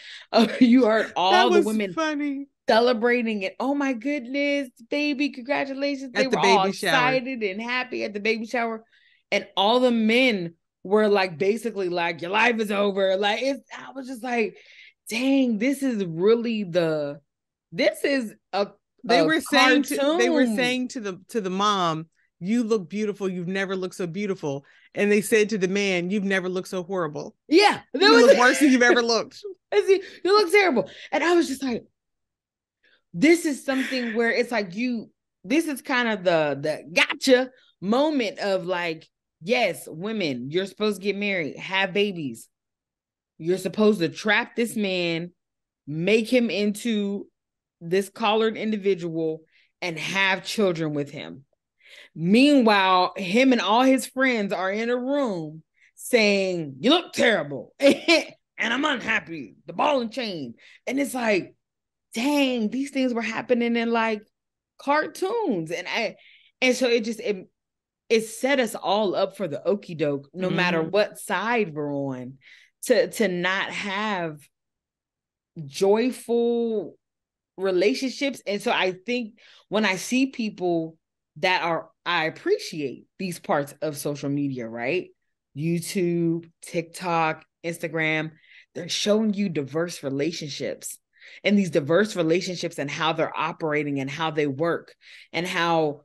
You heard all the women funny. Celebrating it. Oh my goodness, baby, congratulations. They were all excited and happy at the baby shower. And all the men were like, basically like, your life is over. Like, I was just like, dang, this is really they were saying to the mom, you look beautiful. You've never looked so beautiful. And they said to the man, you've never looked so horrible. Yeah. You look worse than you've ever looked. You look terrible. And I was just like, this is something where it's like this is kind of the gotcha moment of like, yes, women, you're supposed to get married, have babies. You're supposed to trap this man, make him into this collared individual, and have children with him. Meanwhile, him and all his friends are in a room saying, you look terrible and I'm unhappy, the ball and chain. And it's like, dang, these things were happening in like cartoons. And so it set us all up for the okie doke, no matter what side we're on, to not have joyful relationships. And so I think when I see people I appreciate these parts of social media, right? YouTube, TikTok, Instagram, they're showing you diverse relationships, and these diverse relationships and how they're operating and how they work, and how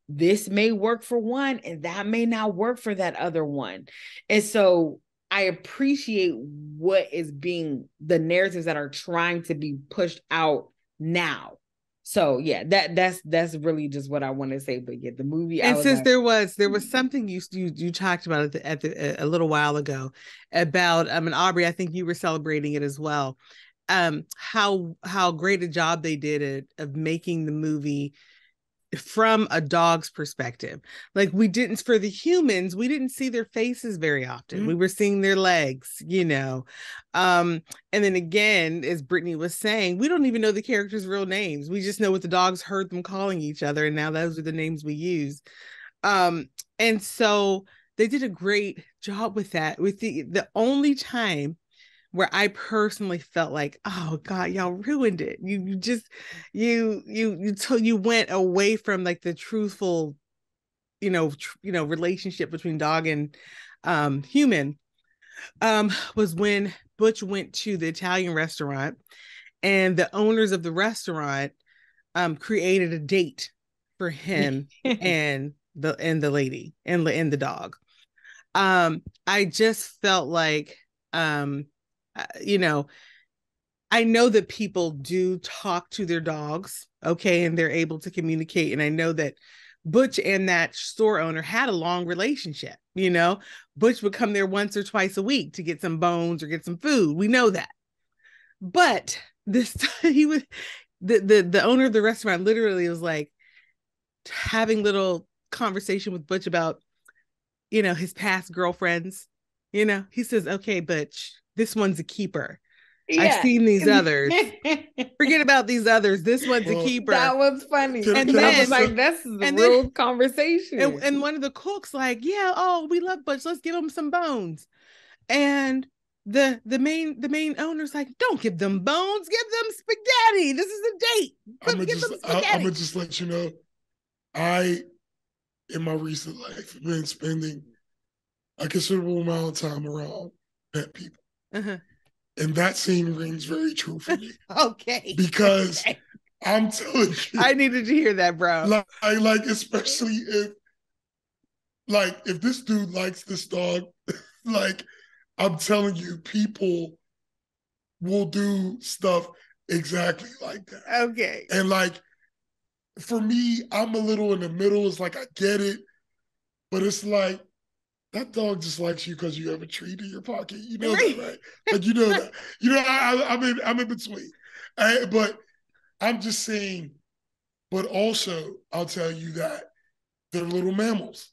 this may work for one and that may not work for that other one. And so I appreciate the narratives that are trying to be pushed out now. So yeah, that's really just what I want to say. But yeah, the movie. And since there was something you talked about a little while ago about and Aubrey, I think you were celebrating it as well. How great a job they did of making the movie from a dog's perspective. Like for the humans, we didn't see their faces very often. We were seeing their legs, and then again, as Brittany was saying, we don't even know the characters' real names. We just know what the dogs heard them calling each other, and now those are the names we use. And so they did a great job with that. With the only time where I personally felt like, oh God, y'all ruined it. You went away from like the truthful, relationship between dog and human, was when Butch went to the Italian restaurant, and the owners of the restaurant created a date for him and the lady and the dog. I just felt like, I know that people do talk to their dogs, okay, and they're able to communicate. And I know that Butch and that store owner had a long relationship. Butch would come there once or twice a week to get some bones or get some food. We know that. But this time the owner of the restaurant literally was like having little conversation with Butch about, his past girlfriends. He says, okay, Butch, this one's a keeper. Yeah. I've seen these others. Forget about these others. This one's a keeper. That was funny. And then I was like, this is a real conversation. And one of the cooks like, yeah, oh, we love Butch. Let's give him some bones. And the main owner's like, don't give them bones. Give them spaghetti. This is a date. I'm gonna just let you know, I, in my recent life, have been spending a considerable amount of time around pet people. Uh-huh. And that scene rings very true for me. Okay. Because I'm telling you, I needed to hear that, bro. Like especially if this dude likes this dog, like I'm telling you, people will do stuff exactly like that. Okay. And like for me, I'm a little in the middle. It's like I get it, but it's like that dog just likes you because you have a treat in your pocket. You know that, right? Like, you know that. You know, I'm in between. But I'm just saying, but also I'll tell you that they're little mammals.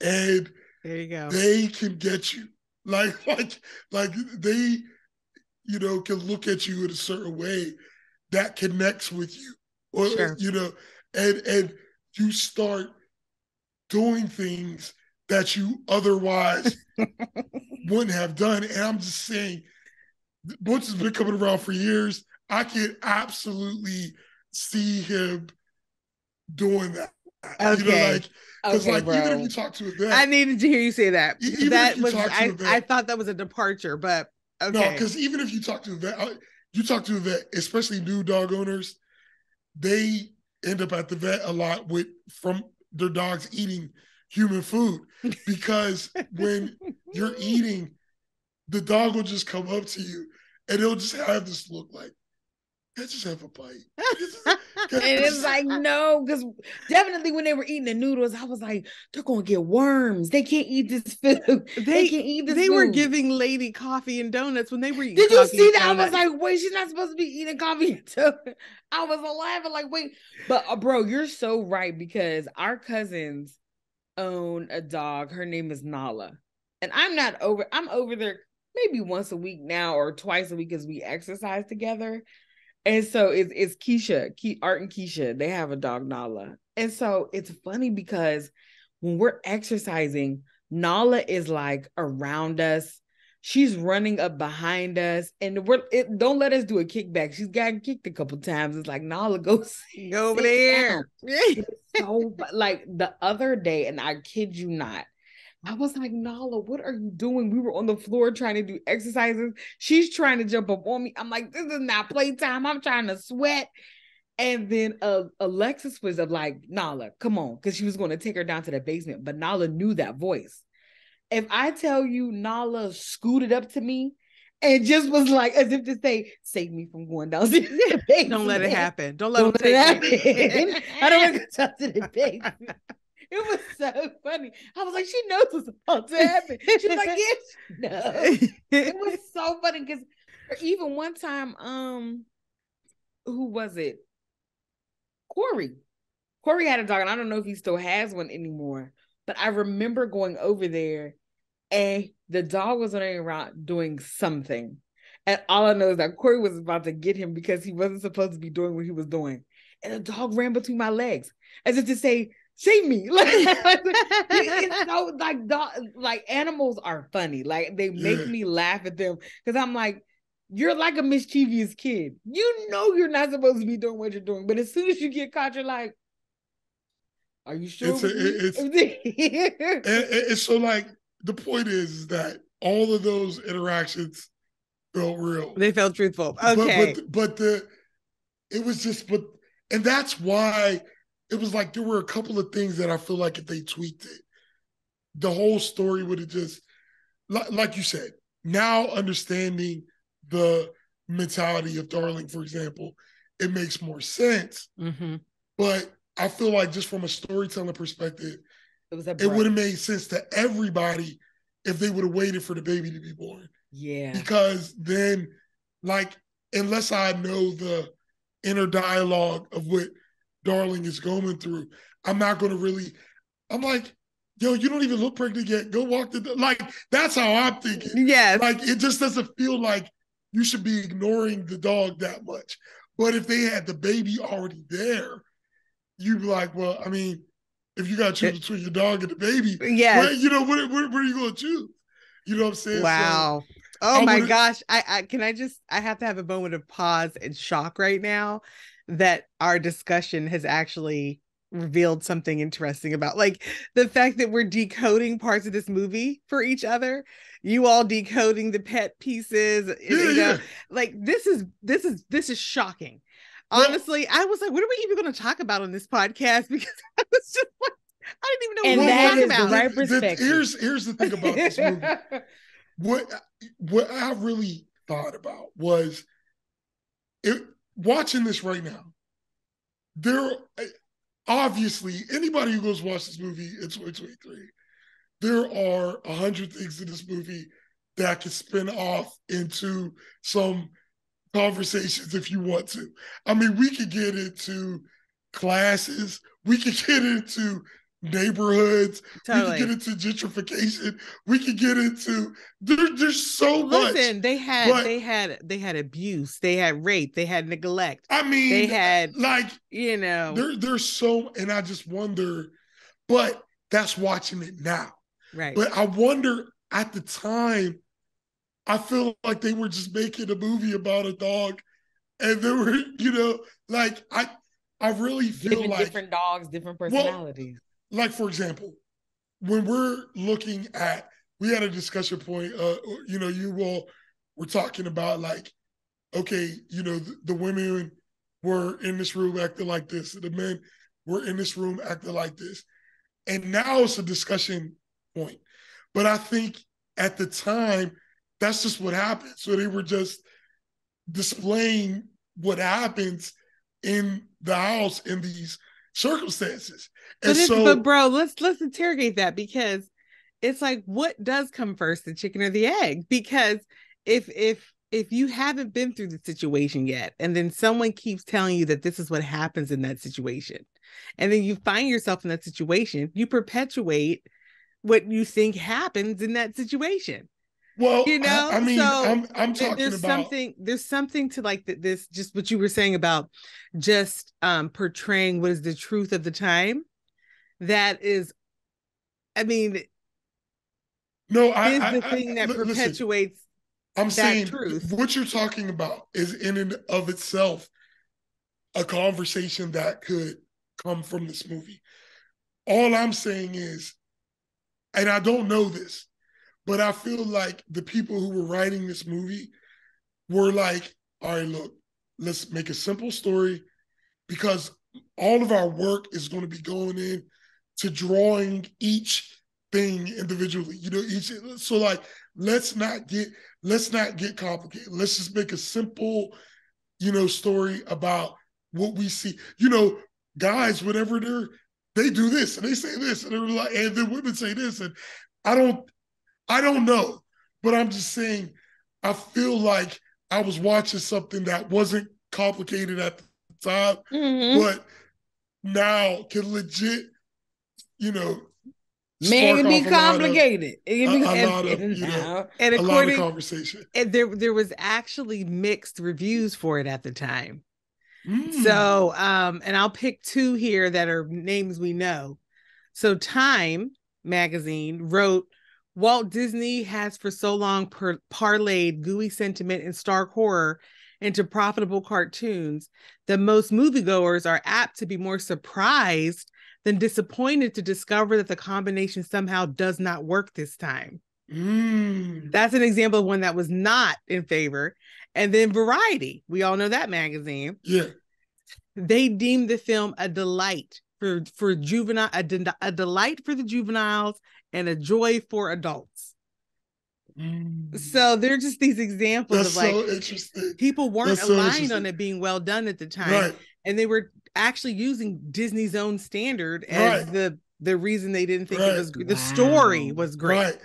And there you go. They can get you. Like they, you know, can look at you in a certain way that connects with you. Or sure. you know, and you start doing things that you otherwise wouldn't have done. And I'm just saying, Butch has been coming around for years. I can absolutely see him doing that. Okay. You know, like, because even if you talk to a vet, I needed to hear you say that. Even that if you was talk to a vet, I thought that was a departure, but okay. No, because even if you talk to a vet, especially new dog owners, they end up at the vet a lot from their dogs eating human food, because when you're eating, the dog will just come up to you and it'll just have this look like, I just have a bite. And it's like, no, because definitely when they were eating the noodles, I was like, they're going to get worms. They can't eat this food. They can't eat this food. They were giving Lady coffee and donuts when they were eating Did you see that? Donuts. I was like, wait, she's not supposed to be eating coffee and donuts. I was laughing like, wait. But bro, you're so right, because our cousins own a dog. Her name is Nala. And I'm over there maybe once a week now or twice a week as we exercise together. And so it's Keisha, Art and Keisha. They have a dog, Nala. And so it's funny because when we're exercising, Nala is like around us. She's running up behind us. And don't let us do a kickback. She's gotten kicked a couple times. It's like, Nala, go over there. So like the other day, and I kid you not, I was like, Nala, what are you doing? We were on the floor trying to do exercises. She's trying to jump up on me. I'm like, this is not playtime. I'm trying to sweat. And then Alexis was like, Nala, come on, because she was going to take her down to the basement. But Nala knew that voice. If I tell you, Nala scooted up to me and just was like, as if to say, save me from going down to the basement. Don't let it happen. Don't let it happen. I don't want to go down to the basement. It was so funny. I was like, she knows what's about to happen. She's like, yes, no. It was so funny because even one time, who was it? Corey had a dog, and I don't know if he still has one anymore. But I remember going over there, and the dog was running around doing something. And all I know is that Corey was about to get him because he wasn't supposed to be doing what he was doing. And the dog ran between my legs, as if to say, save me. Like, it's so like animals are funny. Like, they make me laugh at them because I'm like, you're like a mischievous kid. You know you're not supposed to be doing what you're doing, but as soon as you get caught, you're like, are you sure? It's so like the point is that all of those interactions felt real. They felt truthful. Okay, but it was just and that's why. It was like there were a couple of things that I feel like if they tweaked it, the whole story would have just, like you said, now understanding the mentality of Darling, for example, it makes more sense. Mm-hmm. But I feel like just from a storytelling perspective, it would have made sense to everybody if they would have waited for the baby to be born. Yeah. Because then, like, unless I know the inner dialogue of what Darling is going through, I'm not going to really, I'm like, yo, you don't even look pregnant yet. Go walk the, like, that's how I'm thinking. Yes. Like, it just doesn't feel like you should be ignoring the dog that much. But if they had the baby already there, you'd be like, well, I mean, if you got to choose between your dog and the baby, yes. you know, what are you going to choose? You know what I'm saying? Wow. So, oh my gosh. I have to have a moment of pause and shock right now that our discussion has actually revealed something interesting about, like, the fact that we're decoding parts of this movie for each other. You all decoding the pet pieces. Yeah. Like, this is shocking. Honestly, I was like, what are we even going to talk about on this podcast? Because I was just like, I didn't even know what we were talking about. Right perspective. Here's the thing about this movie. What I really thought about was watching this right now. There, obviously, anybody who goes watch this movie in 2023, there are 100 things in this movie that can spin off into some conversations if you want to. I mean, we could get into classes, we could get into neighborhoods, Totally. we could get into gentrification, we could get into there's so much. Listen, they had abuse, they had rape, they had neglect. I mean, they had, like, you know, there's so, and I just wonder, but that's watching it now. Right. But I wonder at the time, I feel like they were just making a movie about a dog, and they were, you know, like I really feel like different dogs, different personalities. Well, like, for example, when we're looking at, we had a discussion point, you know, you all were talking about, like, okay, you know, the women were in this room acting like this, and the men were in this room acting like this. And now it's a discussion point. But I think at the time, that's just what happened. So they were just displaying what happens in the house in these circumstances. And but bro, let's interrogate that, because it's like, what does come first, the chicken or the egg? Because if you haven't been through the situation yet, and then someone keeps telling you that this is what happens in that situation, and then you find yourself in that situation, you perpetuate what you think happens in that situation. Well, you know, I mean, so I'm talking about there's something to, like, this, just what you were saying about just portraying what is the truth of the time. That is, I mean, no, the thing that perpetuates. Listen, I'm saying truth. What you're talking about is in and of itself a conversation that could come from this movie. All I'm saying is, and I don't know this, but I feel like the people who were writing this movie were like, all right, look, let's make a simple story, because all of our work is going to be going in to drawing each thing individually, you know, so like, let's not get complicated. Let's just make a simple, you know, story about what we see. You know, guys, whatever they do this and they say this, and they're like, and then women say this, and I don't know, but I'm just saying, I feel like I was watching something that wasn't complicated at the time, but now can legit, you know, man, it be complicated. A lot of conversation. And there was actually mixed reviews for it at the time. So, and I'll pick two here that are names we know. So Time magazine wrote, Walt Disney has for so long parlayed gooey sentiment and stark horror into profitable cartoons that most moviegoers are apt to be more surprised than disappointed to discover that the combination somehow does not work this time. That's an example of one that was not in favor. And then Variety, we all know that magazine. Yeah, they deemed the film a delight for juvenile, a delight for the juveniles and a joy for adults. So they're just these examples of, like, so interesting. People weren't aligned on it being well done at the time, right? And they were actually using Disney's own standard as the reason they didn't think it was the story was great.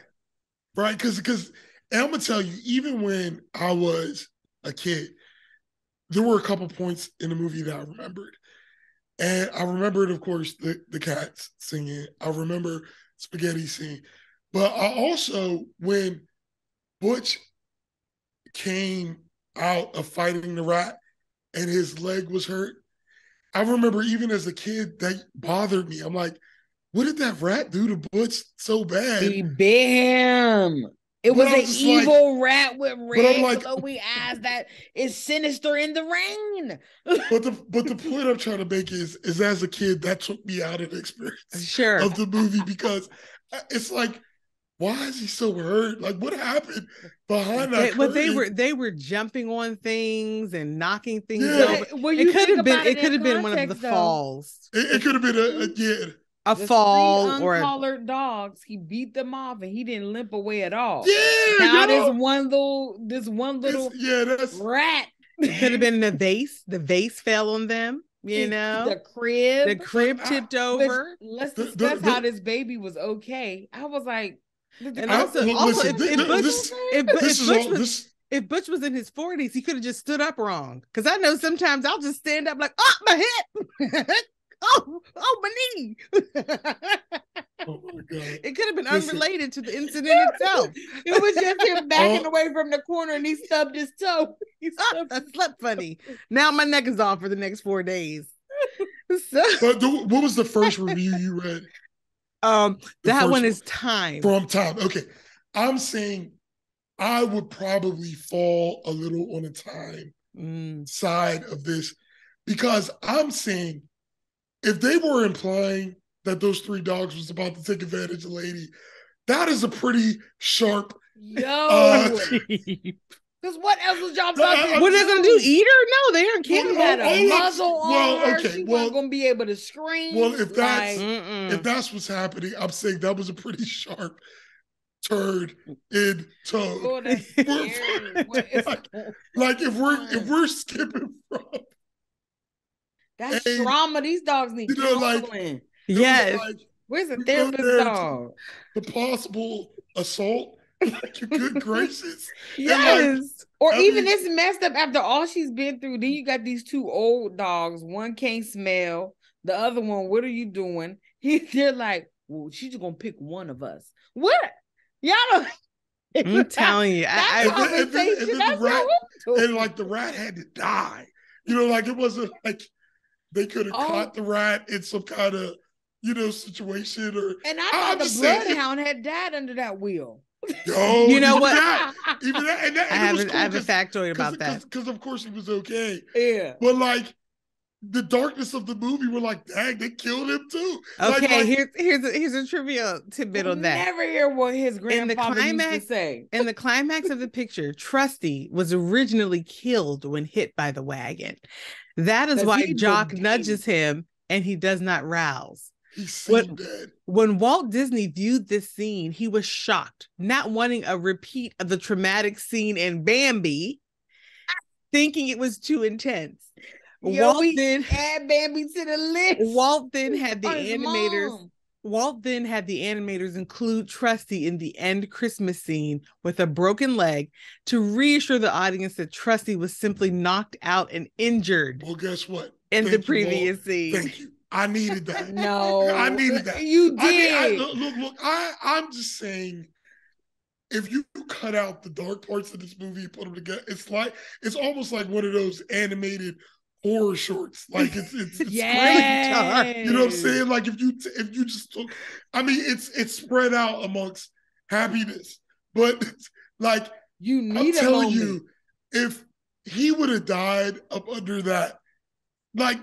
Right, because I'm gonna tell you, even when I was a kid, there were a couple points in the movie that I remembered. And I remembered, of course, the cats singing. I remember Spaghetti singing. But I also, when Butch came out of fighting the rat and his leg was hurt, I remember even as a kid, that bothered me. I'm like, what did that rat do to Butch so bad? He bit him. It was an evil rat with red glowy eyes that is sinister in the rain. but the point I'm trying to make is as a kid, that took me out of the experience of the movie, because it's like, why is he so hurt? Like, what happened behind that curtain? Well, they were jumping on things and knocking things over. Well, it could have been one of the falls. It could have been a fall or uncollared dogs. He beat them off and he didn't limp away at all. Yeah. Now this one little rat. It could have been the vase. The vase fell on them. you know, the crib tipped over. Let's discuss how this baby was okay. I was like, and also if Butch was in his 40s, he could have just stood up wrong. Because I know sometimes I'll just stand up like, oh, my hip. oh, my knee. Oh my God. It could have been unrelated to the incident itself. It was just him backing away from the corner and he stubbed his toe. I slept funny. Now my neck is off for the next 4 days. But what was the first review you read? That one is Time. From Time. Okay. I'm saying I would probably fall a little on the Time side of this, because I'm saying if they were implying that those 3 dogs was about to take advantage of Lady, that is a pretty sharp. Yo. Because what else was y'all talking? What are they gonna do? Eat her? No, they aren't kidding. She had a muzzle on her. She wasn't gonna be able to scream. Well, if that's what's happening, I'm saying that was a pretty sharp turd in toe. Oh, that's scary. Like if we're skipping from that's trauma. These dogs need counseling. Yes. Where's the therapist dog? The possible assault. Like, good gracious. Yes. Even it's messed up after all she's been through. Then you got these 2 old dogs. One can't smell. The other one, what are you doing? They're like, well, she's just gonna pick one of us. What? Y'all don't. I'm telling you. And the rat had to die. You know, like it wasn't like they could have caught the rat in some kind of, situation. And I thought the bloodhound had died under that wheel. Yo, you know what? Even that, I have a factoid about that. Because of course he was okay. Yeah. But like the darkness of the movie, we're like, dang, they killed him too. Okay, here's a trivia tidbit on that. Never hear what his grandfather used to say. In the climax of the picture, Trusty was originally killed when hit by the wagon. That is why Jock nudges him and he does not rouse. When Walt Disney viewed this scene, he was shocked, not wanting a repeat of the traumatic scene in Bambi, thinking it was too intense. Walt then add Bambi to the list. Walt then had the animators include Trusty in the end Christmas scene with a broken leg to reassure the audience that Trusty was simply knocked out and injured. Well, guess what? In the previous scene. Thank you. I needed that. No, I needed that. You did. Look. I'm just saying, if you cut out the dark parts of this movie and put them together, it's almost like one of those animated horror shorts. Like it's yes. really dark. You know what I'm saying? Like if you just look, I mean, it's spread out amongst happiness, but like you need. I'm telling you, if he would have died up under that, like.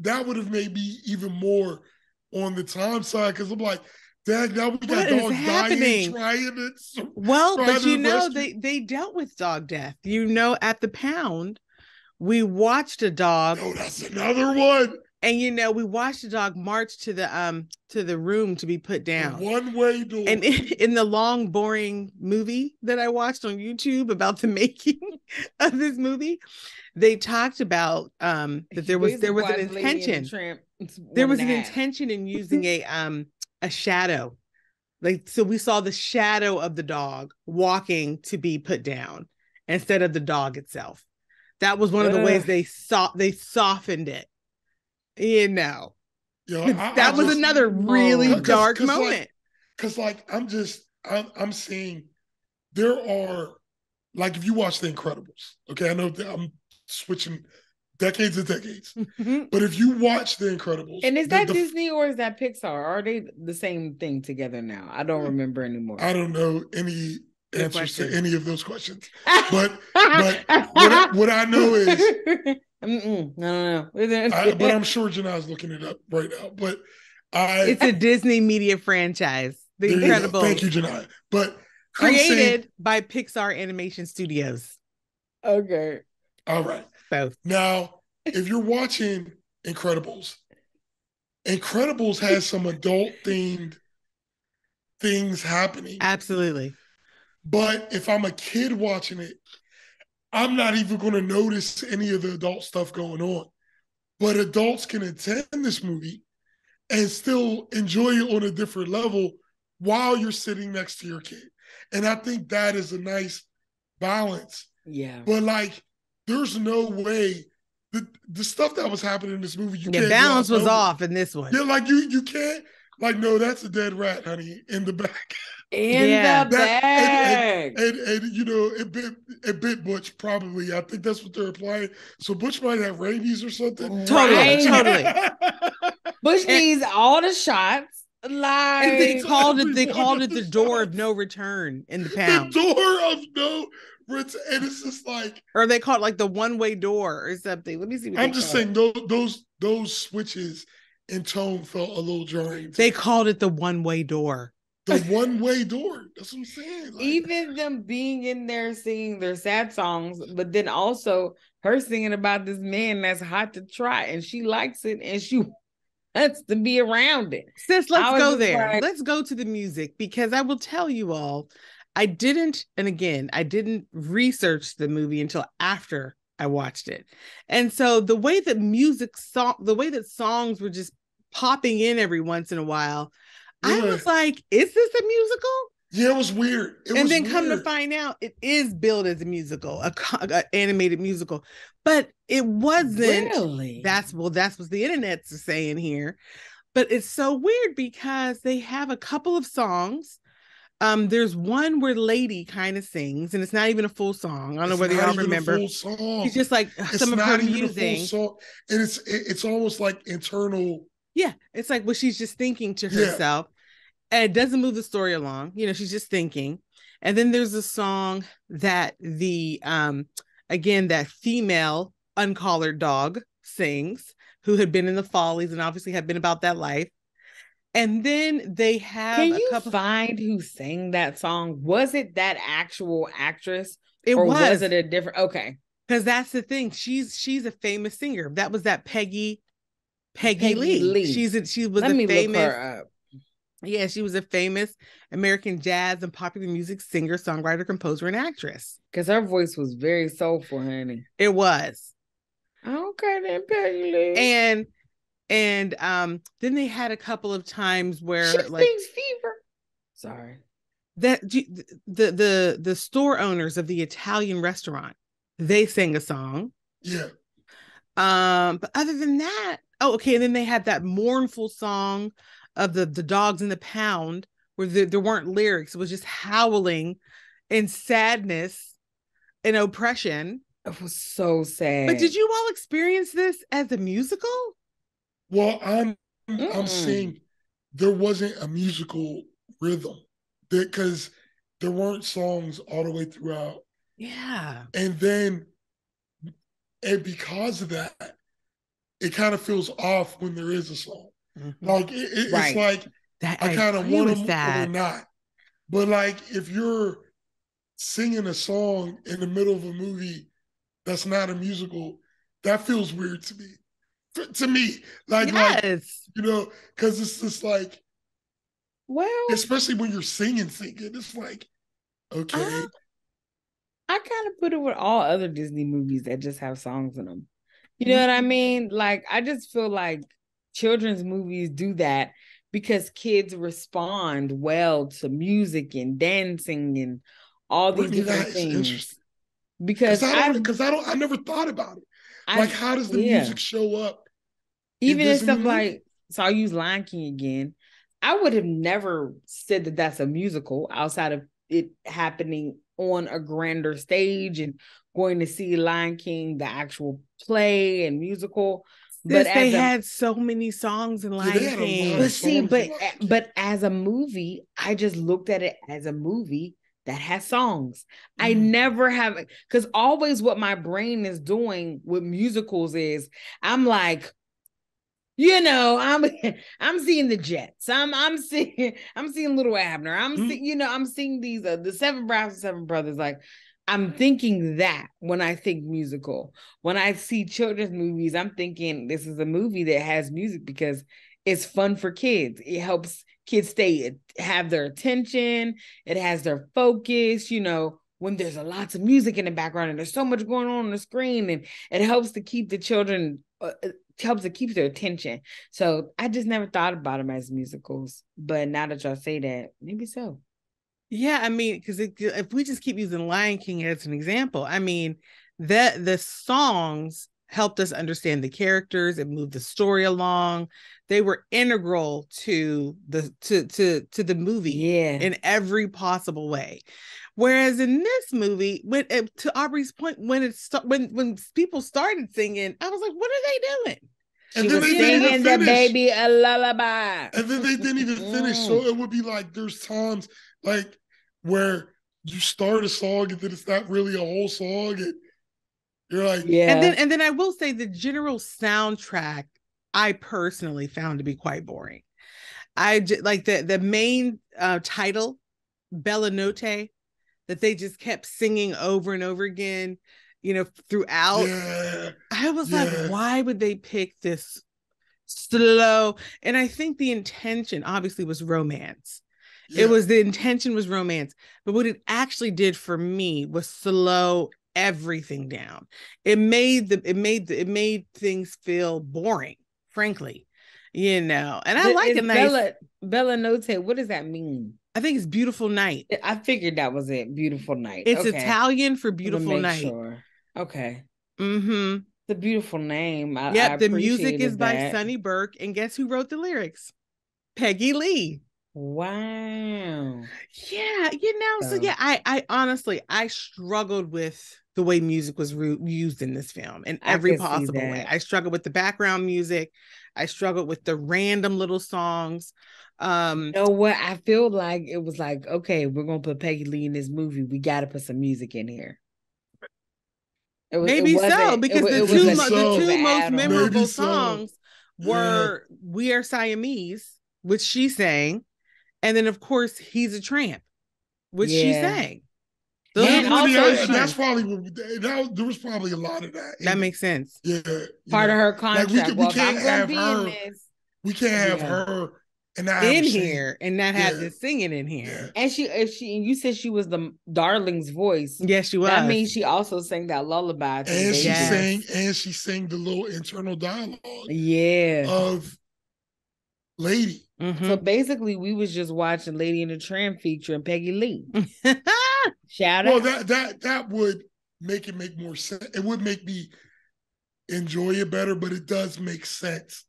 That would have made me even more on the Time side, because I'm like, dang, now we got dogs dying, trying it. But you know, they dealt with dog death. You know, at the Pound, we watched a dog. Oh, that's another one. And we watched a dog march to the room to be put down. One-way door. And in the long, boring movie that I watched on YouTube about the making of this movie, they talked about that there was an intention. There was an intention in using a shadow. Like, so we saw the shadow of the dog walking to be put down instead of the dog itself. That was one of the ways they softened it. That was another really dark moment. Because I'm saying there are, like, if you watch The Incredibles, okay, I know that I'm switching decades and decades, but if you watch The Incredibles, and is that Disney or is that Pixar? Are they the same thing together now? I don't remember anymore. I don't know any answers to any of those questions, but what I know is. No. But I'm sure Janai's looking it up right now. But it's a Disney media franchise. The Incredibles. Thank you, Janai. But created by Pixar Animation Studios. Okay. All right. Both. Now, if you're watching Incredibles has some adult themed things happening. Absolutely. But if I'm a kid watching it, I'm not even going to notice any of the adult stuff going on. but adults can attend this movie and still enjoy it on a different level while you're sitting next to your kid. And I think that is a nice balance. Yeah. But like, there's no way the stuff that was happening in this movie, you can't. Balance was off in this one. Yeah, like you can't. Like, no, that's a dead rat, honey, in the back. In the back. And you know, it bit Butch probably. I think that's what they're implying. So Butch might have rabies or something. Totally. Butch needs all the shots. Like, and they called it the door of no return in the pound. The door of no return. And it's just like, or they call it like the one-way door or something. Let me see. I'm just saying those switches in tone felt a little jarring. They called it the one-way door. The one-way door. That's what I'm saying. Like, even them being in there singing their sad songs, but then also her singing about this man that's hot to try, and she likes it, and she wants to be around it. Sis, let's go there. Like, let's go to the music, because I will tell you all, I didn't research the movie until after I watched it. And so the way that songs were just popping in every once in a while, I was like, is this a musical? Yeah, it was weird. Come to find out, it is billed as a musical, an animated musical, but it wasn't. Really? That's what the internet's saying here. But it's so weird because they have a couple of songs. There's one where Lady kind of sings, and it's not even a full song. I don't know whether y'all remember. It's just like some of her music, and it's almost like internal. Yeah, it's like she's just thinking to herself, and it doesn't move the story along. You know, she's just thinking. And then there's a song that that female uncollared dog sings, who had been in the Follies and obviously had been about that life. And then they have. Can you find who sang that song? Was it that actual actress? Or was it a different? Okay, because that's the thing. She's a famous singer. That was that Peggy Lee. She was Let me famous. Look her up. Yeah, she was a famous American jazz and popular music singer, songwriter, composer, and actress. Because her voice was very soulful, honey. It was. Okay, then Peggy Lee. And then they had a couple of times where she sings Fever. Sorry. That the store owners of the Italian restaurant, they sang a song. Yeah. But other than that, okay. And then they had that mournful song of the dogs in the pound, where there weren't lyrics. It was just howling and sadness and oppression. It was so sad. But did you all experience this as a musical? Well, I'm saying there wasn't a musical rhythm, because there weren't songs all the way throughout. Yeah. And because of that, it kind of feels off when there is a song. Mm-hmm. Like it's like I kind of want them or not. But like, if you're singing a song in the middle of a movie that's not a musical, that feels weird to me. Like, you know, because it's just like, well, especially when you're singing, it's like, okay. I kind of put it with all other Disney movies that just have songs in them. You know what I mean? Like, I just feel like children's movies do that because kids respond well to music and dancing and all these different things. Because I never thought about it. Like, how does the music show up? Even in stuff like, so I'll use Lion King again. I would have never said that that's a musical outside of it happening on a grander stage and going to see Lion King, the actual play and musical. But they had so many songs in Lion King. But as a movie, I just looked at it as a movie that has songs. I never have, because always what my brain is doing with musicals is I'm like, you know, I'm seeing the Jets. I'm seeing Little Abner. I'm seeing these the Seven Brothers and Seven Brothers. Like, I'm thinking that when I think musical. When I see children's movies, I'm thinking this is a movie that has music because it's fun for kids. It helps kids have their attention. It has their focus, you know, when there's lots of music in the background and there's so much going on the screen, and it helps to keep the children helps to keep their attention. So I just never thought about them as musicals. But now that y'all say that, maybe so. Yeah, I mean, because if we just keep using Lion King as an example, I mean, the songs helped us understand the characters. It moved the story along. They were integral to the movie in every possible way. Whereas in this movie, to Aubrey's point, when people started singing, I was like, what are they doing? She was singing the baby a lullaby. And then they didn't even finish. So it would be like, there's times like where you start a song and then it's not really a whole song. And you're like, And then I will say the general soundtrack, I personally found to be quite boring. I like the main title, Bella Notte, that they just kept singing over and over again, throughout. I was like, why would they pick this slow? And I think the intention obviously was romance. The intention was romance, but what it actually did for me was slow everything down. It made things feel boring, frankly, and I like a nice Bella Notte. What does that mean? I think it's beautiful night. I figured that was it. Beautiful night. It's Italian for beautiful night. Sure. Okay. Mm-hmm. The beautiful name. The music is by Sonny Burke, and guess who wrote the lyrics? Peggy Lee. Wow. Yeah, I honestly, I struggled with the way music was used in this film in every possible way. I struggled with the background music. I struggled with the random little songs. You know what? I feel like it was like, okay, we're gonna put Peggy Lee in this movie. We got to put some music in here. Because the two most memorable songs were "We Are Siamese," which she sang, and then of course "He's a Tramp," which she sang. That's probably there was probably a lot of that. That makes sense. Yeah, part of her contract. We can't have her. We can't have her in here and not have this singing in here. And you said she was the darling's voice. Yes, she was. That means she also sang that lullaby. And she sang the little internal dialogue. Of Lady. Mm-hmm. So basically, we was just watching Lady and the Tramp featuring Peggy Lee. Shout out. Well, that would make it make more sense. It would make me enjoy it better, but it does make sense.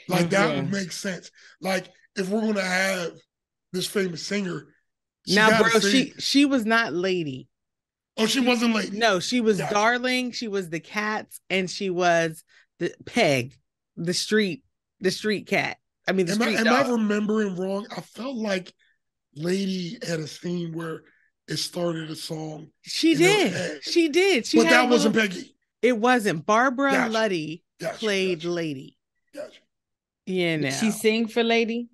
Like that would make sense. Like if we're gonna have this famous singer, she was not Lady. Oh, she wasn't Lady. No, she was Darling. She was the Cats, and she was the Peg, the street cat. I mean, am I remembering wrong? I felt like Lady had a scene where it started a song. She did. But that wasn't Peggy. It wasn't. Barbara Luddy played Lady. Gotcha. Did she sing for Lady?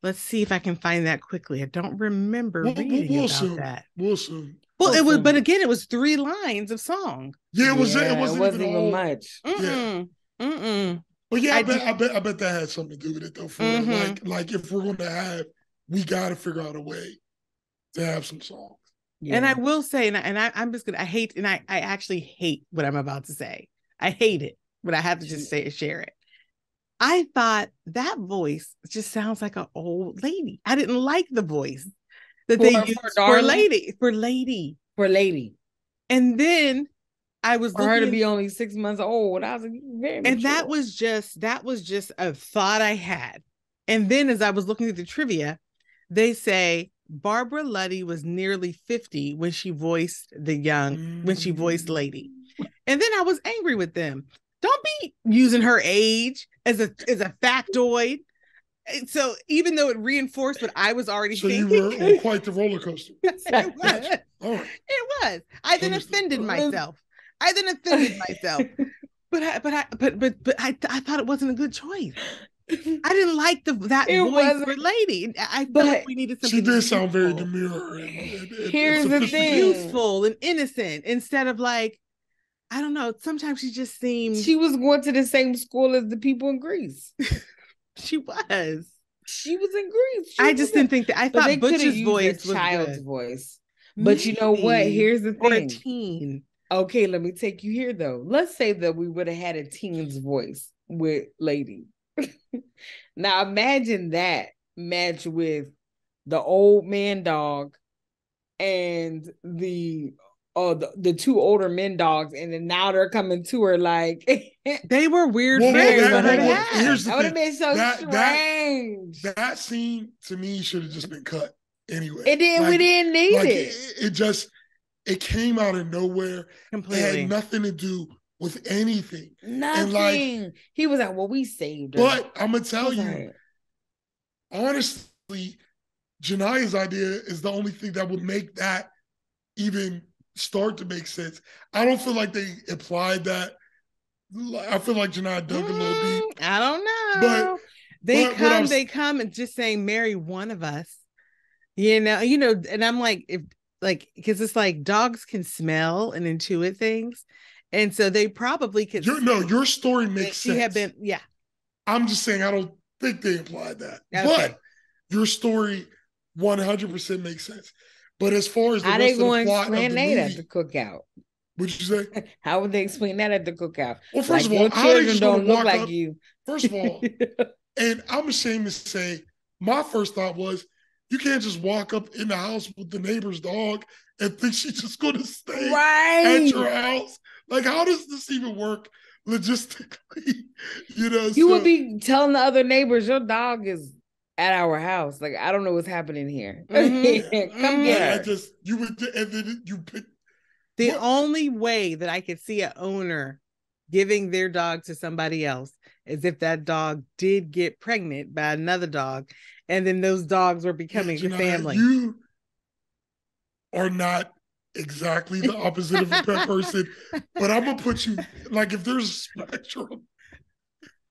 Let's see if I can find that quickly. I don't remember reading about that. We'll soon. Well, it was, but again, it was 3 lines of song. Yeah, it wasn't even much. But yeah, I bet that had something to do with it though. For like if we're gonna we got to figure out a way to have some songs. Yeah. And I will say, I'm just gonna, I actually hate what I'm about to say. I hate it, but I have to just share it. I thought that voice just sounds like an old lady. I didn't like the voice that they used for Lady. And then I was for her to be only 6 months old. I was like, very mature. And that was just a thought I had. And then as I was looking at the trivia, they say Barbara Luddy was nearly 50 when she voiced when she voiced Lady. And then I was angry with them. Don't be using her age as a factoid. So even though it reinforced what I was already thinking. So you were quite the roller coaster. Yes, it was. Right. It was. I then offended myself. But I thought it wasn't a good choice. I didn't like that voice for Lady. I felt like we needed something. She did sound very demure. Here's the thing: useful and innocent instead of like, I don't know. Sometimes she just seemed. She was going to the same school as the people in Greece. She was. She was in Greece. I just didn't think that. I thought Butch's voice was child's good. Voice. But maybe. You know what? Here's the thing. Or a teen. Okay, let me take you here though. Let's say that we would have had a teen's voice. with Lady. Now imagine that match with the old man dog and the two older men dogs, and then now they're coming to her like they were weird. Here's the that would have been so strange. That scene to me should have just been cut anyway. We didn't need it. It came out of nowhere. Completely. It had nothing to do with anything. Nothing. He was like, well, we saved her. But I'm gonna tell you, honestly, Jania's idea is the only thing that would make that even start to make sense. I don't feel like they implied that. I feel like Genia dug a little deep. I don't know. But they come and just saying, marry one of us. You know, and I'm like, because it's like dogs can smell and intuit things. And so they probably could. Your story makes sense. I'm just saying, I don't think they implied that. Okay. But your story 100% makes sense. But as far as the rest of the plot of the movie, at the cookout? What'd you say? How would they explain that at the cookout? Well, first of all, how children don't look like you. First of all, and I'm ashamed to say, my first thought was, you can't just walk up in the house with the neighbor's dog and think she's just going to stay at your house. Like, how does this even work logistically? You would be telling the other neighbors, your dog is at our house. Like, I don't know what's happening here. Mm-hmm. Come get her. The only way that I could see an owner giving their dog to somebody else is if that dog did get pregnant by another dog, and then those dogs were becoming a family. You are not exactly the opposite of a pet person, but I'm gonna put you, like, if there's a spectrum,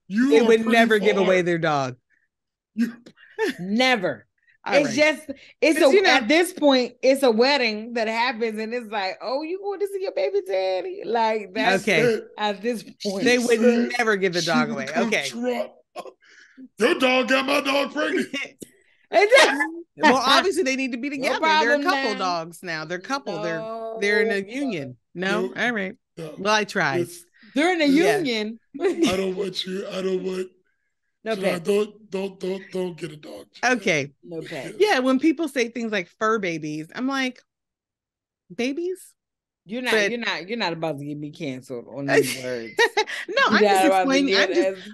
they would never give away their dog. Never. At this point, it's a wedding that happens, and it's like, oh, you going to see your baby daddy? Like, that's okay. At this point, they would never give the dog away. Okay. Your dog got my dog pregnant. Well, obviously they need to be together. They're a couple dogs now. They're a couple. No. They're in a union. No? All right. No. Well, I tried. They're in a union. I don't want no pet. Don't get a dog. Okay. No pet. Yeah, when people say things like fur babies, I'm like, babies? You're not about to get me canceled on these words. No, I'm just explaining.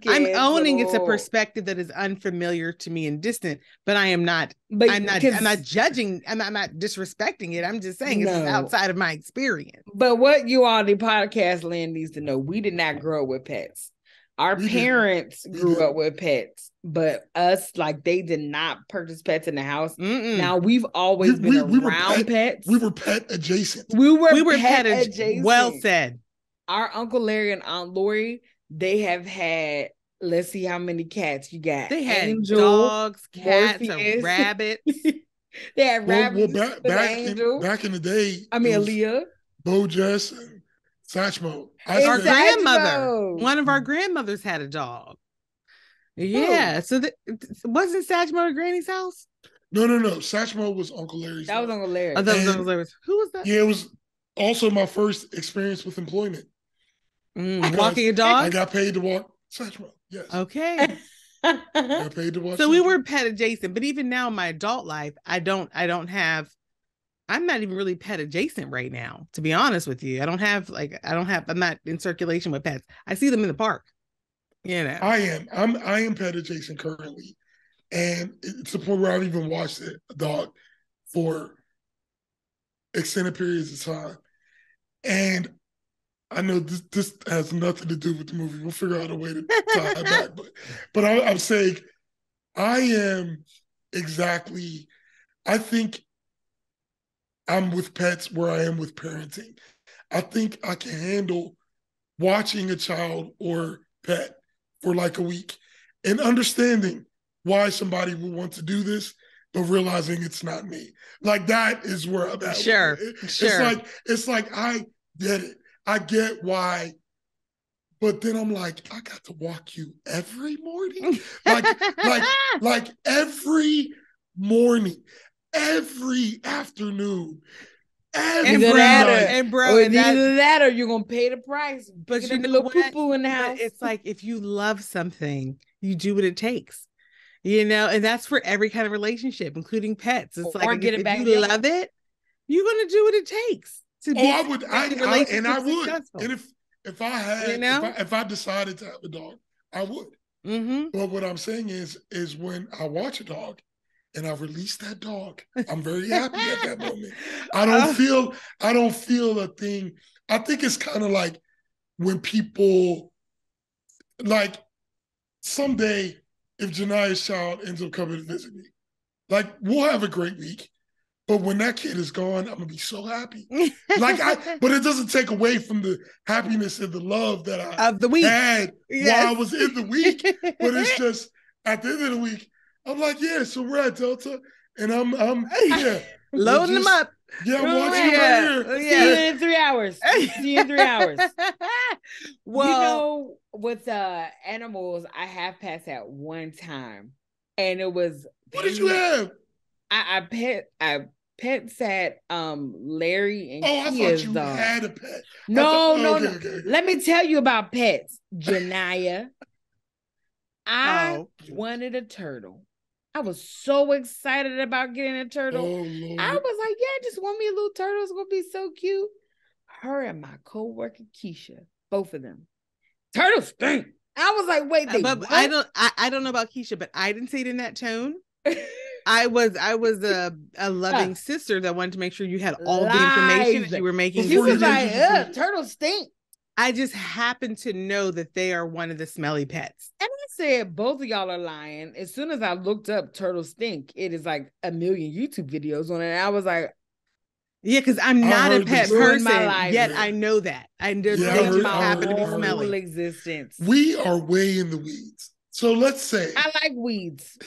I'm owning it's a perspective that is unfamiliar to me and distant, but I am not. I'm not judging. I'm not disrespecting it. I'm just saying it's outside of my experience. But what you all, the podcast land, needs to know: we did not grow up with pets. Our parents grew up with pets, but us, like, they did not purchase pets in the house. Mm-mm. Now, we've always been around pets. We were pet adjacent. We were pet adjacent. Well said. Our Uncle Larry and Aunt Lori, they have had, let's see how many cats you got. They had Angel, dogs, cats, Morpheus. Rabbits. They had rabbits. Back in the day, Aaliyah, Bojas, and Satchmo. Our grandmother, one of our grandmothers had a dog. Yeah. So wasn't Satchmo at Granny's house? No. Satchmo was Uncle Larry's. That was Uncle Larry. Oh, that was Uncle Larry's. Who was that? Yeah, it was also my first experience with employment. Walking a dog? I got paid to walk Satchmo. Yes. Okay. I got paid to walk. So we were pet adjacent, but even now in my adult life, I'm not even really pet adjacent right now, to be honest with you. I'm not in circulation with pets. I see them in the park. I am pet adjacent currently. And it's the point where I've even watched a dog for extended periods of time. And I know this has nothing to do with the movie. We'll figure out a way to tie it back. But I'm saying I think I'm with pets where I am with parenting. I think I can handle watching a child or pet for like a week and understanding why somebody would want to do this, but realizing it's not me. Like, that is where I'm at. Sure. It's like I get it. I get why. But then I'm like, I got to walk you every morning. like every morning, every afternoon, Either that or you're gonna pay the price. But you know little what? poo-poo in the house. It's like if you love something, you do what it takes. And that's for every kind of relationship, including pets. It's like if you love it, you're gonna do what it takes to be. I would. And if I had, if I decided to have a dog, I would. Mm-hmm. But what I'm saying is when I watch a dog and I release that dog, I'm very happy at that moment. I don't feel a thing. I think it's kind of like when people, like, someday if Jania's child ends up coming to visit me, like, we'll have a great week. But when that kid is gone, I'm gonna be so happy. But it doesn't take away from the happiness and the love that I had while I was in the week. But it's just at the end of the week, I'm like, yeah, so we're at Delta, and I'm loading them up. Yeah, I'm watching them right here. See you in 3 hours. See you in 3 hours. Well, with animals, I have passed at one time, and it was. What did you have? I pet sat Larry and Kia's dog. I thought you had a pet. No. Okay. Let me tell you about pets, Jania. I wanted a turtle. I was so excited about getting a turtle. I was like, yeah, just want me a little turtle. It's gonna be so cute. Her and my co-worker Keisha, both of them. Turtles stink. I was like, wait, I don't know about Keisha, but I didn't say it in that tone. I was a loving sister that wanted to make sure you had all the information that you were making. She was like, turtles stink. I just happen to know that they are one of the smelly pets. And I said, both of y'all are lying. As soon as I looked up turtles stink, it is like 1 million YouTube videos on it. And I was like, yeah, because I'm not a pet person, yet I know that. I know they just happen to be smelly. Existence. We are way in the weeds. So let's say. I like weeds.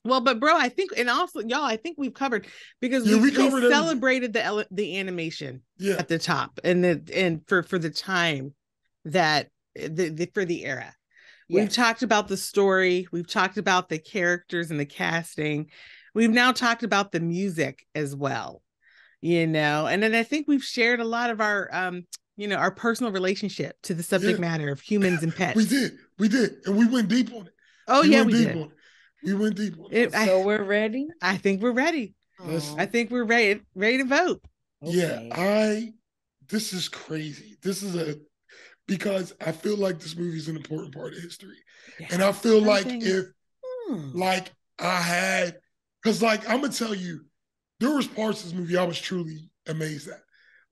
Well, but bro, I think, and also y'all, I think we've covered, because we celebrated the animation at the top and for the time that for the era. Yes. We've talked about the story. We've talked about the characters and the casting. We've now talked about the music as well, and then I think we've shared a lot of our, our personal relationship to the subject matter of humans and pets. We did. And we went deep on it. We did. We went deep on it. So we're ready? I think we're ready. I think we're ready to vote. Okay. Yeah, this is crazy. Because I feel like this movie is an important part of history. Yeah, and I feel like if, because I'm going to tell you, there was parts of this movie I was truly amazed at.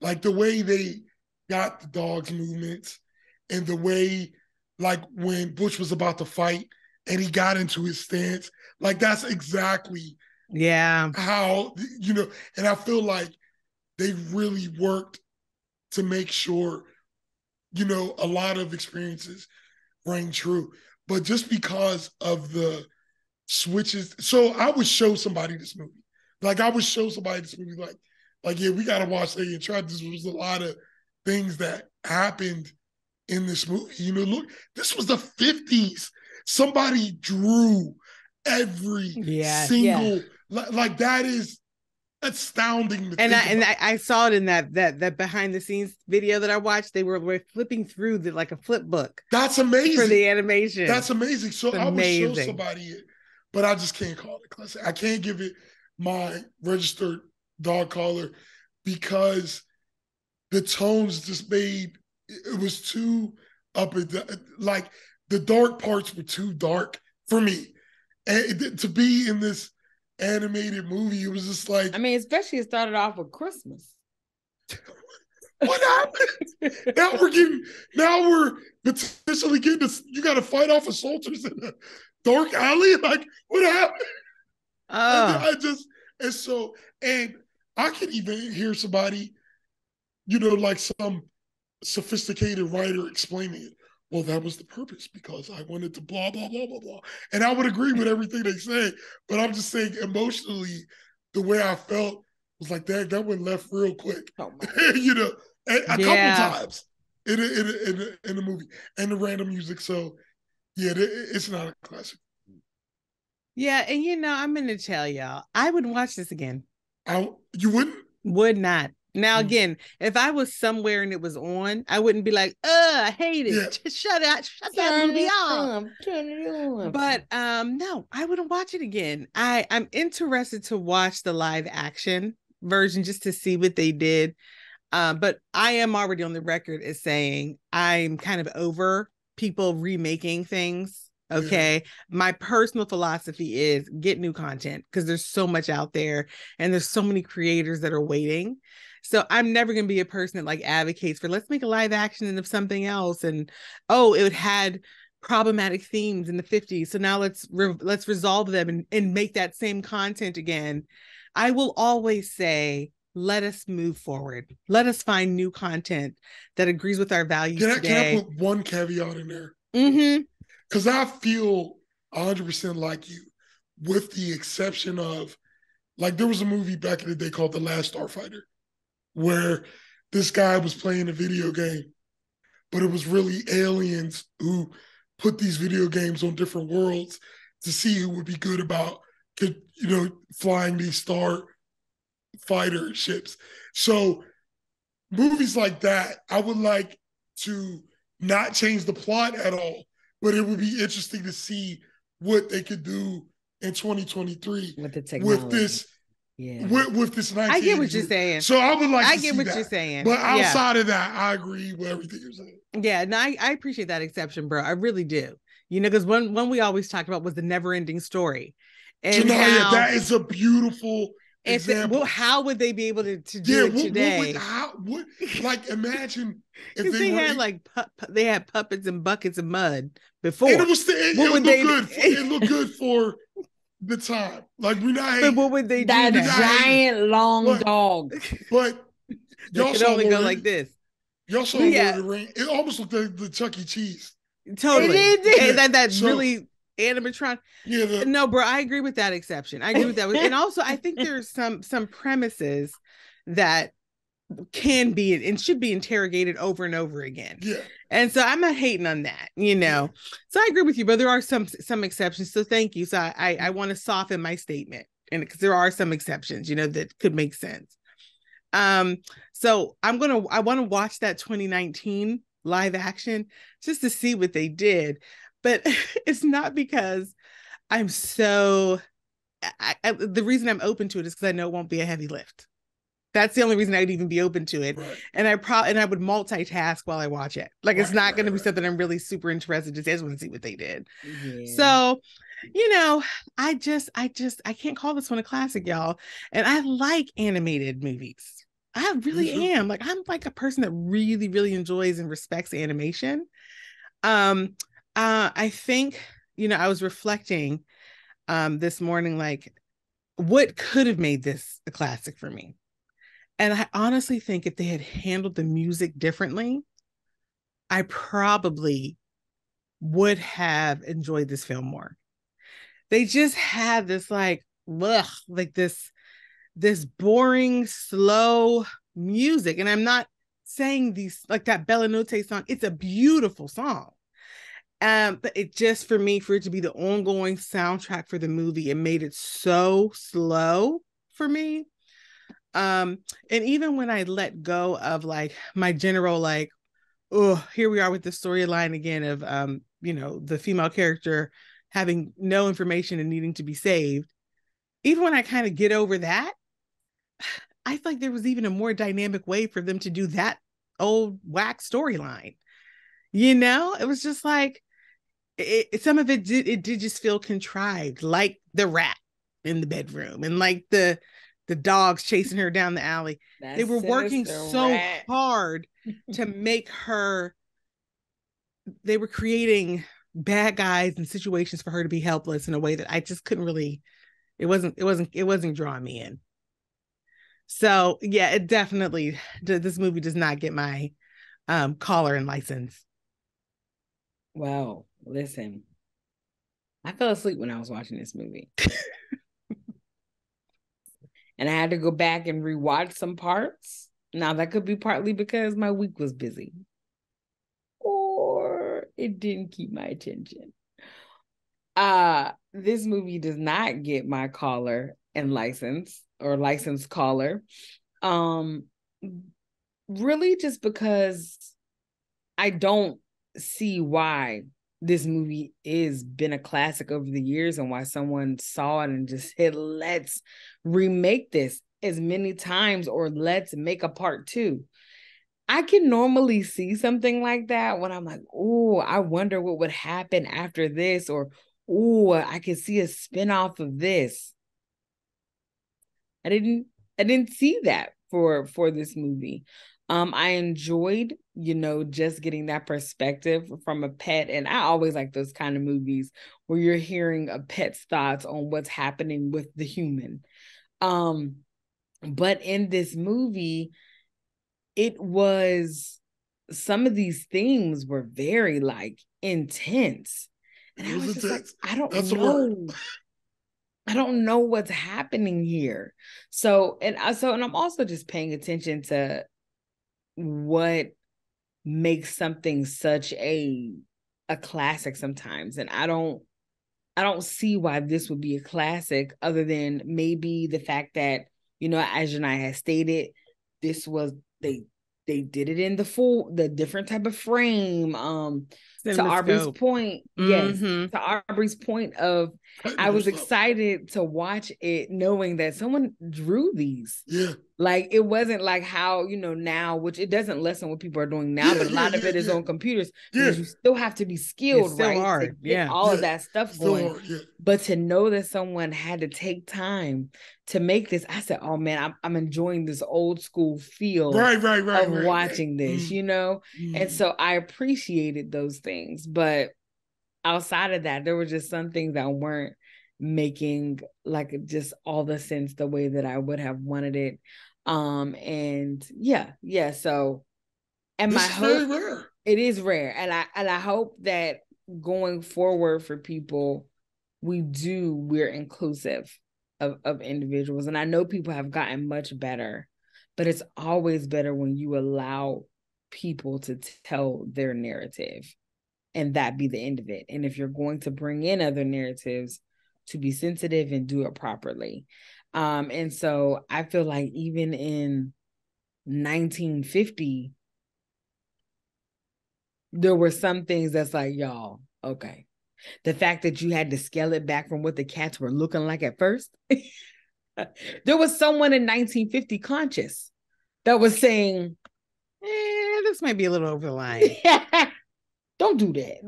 Like the way they got the dogs' movements and the way, like when Butch was about to fight and he got into his stance, like that's exactly how, and I feel like they really worked to make sure, a lot of experiences rang true. But just because of the switches, so I would show somebody this movie. Like yeah, we got to watch that and try. This was a lot of things that happened in this movie. Look, this was the 50s. Somebody drew every single, like that is astounding. I saw it in that behind the scenes video that I watched. They were flipping through like a flip book. That's amazing for the animation. That's amazing. So I would show somebody it, but I just can't call it classic. I can't give it my registered dog collar because the tones just made it was too up and down. Like the dark parts were too dark for me, and to be in this animated movie, it was just like, especially it started off with Christmas. What happened? Now we're potentially getting this. You got to fight off assaulters in a dark alley. Like, what happened? And I can even hear somebody, like some sophisticated writer explaining it. Well, that was the purpose because I wanted to blah, blah, blah, blah, blah. And I would agree with everything they say, but I'm just saying emotionally, the way I felt was like that went left real quick, a couple times in the movie and the random music. So yeah, it's not a classic. Yeah, and I'm going to tell y'all, I would watch this again. You wouldn't? Would not. Now, again, if I was somewhere and it was on, I wouldn't be like, I hate it. Yeah. Just shut that movie off. Turn it on. But no, I wouldn't watch it again. I'm interested to watch the live action version just to see what they did. But I am already on the record as saying I'm kind of over people remaking things. Okay. My personal philosophy is get new content because there's so much out there and there's so many creators that are waiting. So I'm never going to be a person that like advocates for let's make a live action of something else. And it had problematic themes in the 50s. So now let's resolve them and make that same content again. I will always say, let us move forward. Let us find new content that agrees with our values today. Can I put one caveat in there? Mm-hmm. Because I feel 100% like you, with the exception of, like, there was a movie back in the day called The Last Starfighter, where this guy was playing a video game, but it was really aliens who put these video games on different worlds to see who would be good about, flying these star fighter ships. So movies like that, I would like to not change the plot at all, but it would be interesting to see what they could do in 2023 with the technology. With this. Yeah. With this 1980s. I get what you're saying. So I would like to see that. I get what you're saying. But outside of that, I agree with everything you're saying. Yeah, no, I appreciate that exception, bro. I really do. Because one we always talked about was the never-ending story. And Janaya, that is a beautiful example. How would they be able to do it today? Imagine if they had they had puppets and buckets of mud before. And it looked good for the time. Like, we're not. But what would they do? That giant long dog. But y'all could only go like this. Y'all saw Lord of the Rings. It almost looked like the Chuck E. Cheese. Totally. That really animatronic. Yeah. No, bro, I agree with that exception. I agree with that. And also, I think there's some premises that can be and should be interrogated over and over again. Yeah. And so I'm not hating on that, So I agree with you, but there are some exceptions. So thank you. So I want to soften my statement, and because there are some exceptions, that could make sense. So I want to watch that 2019 live action just to see what they did, but it's not because I'm so. The reason I'm open to it is because I know it won't be a heavy lift. That's the only reason I'd even be open to it. Right. And I would multitask while I watch it. Like, it's not going to be something I'm really super interested in. I just want to see what they did. Yeah. So, I can't call this one a classic, y'all. And I like animated movies. I really am. Like, I'm like a person that really, really enjoys and respects animation. I think, I was reflecting this morning, like, what could have made this a classic for me? And I honestly think if they had handled the music differently, I probably would have enjoyed this film more. They just had this this boring, slow music. And I'm not saying these like that Bella Notte song. It's a beautiful song. But it just, for it to be the ongoing soundtrack for the movie, it made it so slow for me. And even when I let go of like my general, like, oh, here we are with the storyline again of, the female character having no information and needing to be saved. Even when I kind of get over that, I feel like there was even a more dynamic way for them to do that old whack storyline. It was just like, some of it did just feel contrived, like the rat in the bedroom and like the dogs chasing her down the alley. They were working so hard to make her. They were creating bad guys and situations for her to be helpless in a way that I just couldn't really. It wasn't drawing me in. So yeah, it definitely. This movie does not get my collar and license. Wow, listen. I fell asleep when I was watching this movie. And I had to go back and rewatch some parts. Now, that could be partly because my week was busy. Or it didn't keep my attention. This movie does not get my collar and license, or license collar. Really just because I don't see why this movie is been a classic over the years and why someone saw it and just said, let's remake this as many times, or let's make a part 2. I can normally see something like that when I'm like, oh, I wonder what would happen after this, or oh, I can see a spinoff of this. I didn't see that for this movie. I enjoyed, just getting that perspective from a pet. And I always like those kind of movies where you're hearing a pet's thoughts on what's happening with the human. But in this movie, it was, some of these things were very like intense. And I was just like, I don't know. I don't know what's happening here. So, and I'm also just paying attention to what makes something such a classic sometimes. And I don't see why this would be a classic other than maybe the fact that, as Janai has stated, this was, they did it in the different type of frame. To Aubrey's point, yes, to Aubrey's point of, I was excited to watch it knowing that someone drew these. Yeah. Like, it wasn't like how, now, which it doesn't lessen what people are doing now, but a lot of it is on computers because you still have to be skilled, right? Hard. To get all of that stuff going. Hard, But to know that someone had to take time to make this, I said, oh man, I'm enjoying this old school feel of watching this, And so I appreciated those things. But outside of that, there were just some things that weren't making like just all the sense the way that I would have wanted it. And so, and my hope, it is rare. And I hope that going forward for people, we're inclusive of individuals. And I know people have gotten much better, but it's always better when you allow people to tell their narrative and that be the end of it. And if you're going to bring in other narratives, to be sensitive and do it properly. And so I feel like even in 1950, there were some things that's like, y'all, okay. The fact that you had to scale it back from what the cats were looking like at first. There was someone in 1950 conscious that was saying, this might be a little over the line. Don't do that,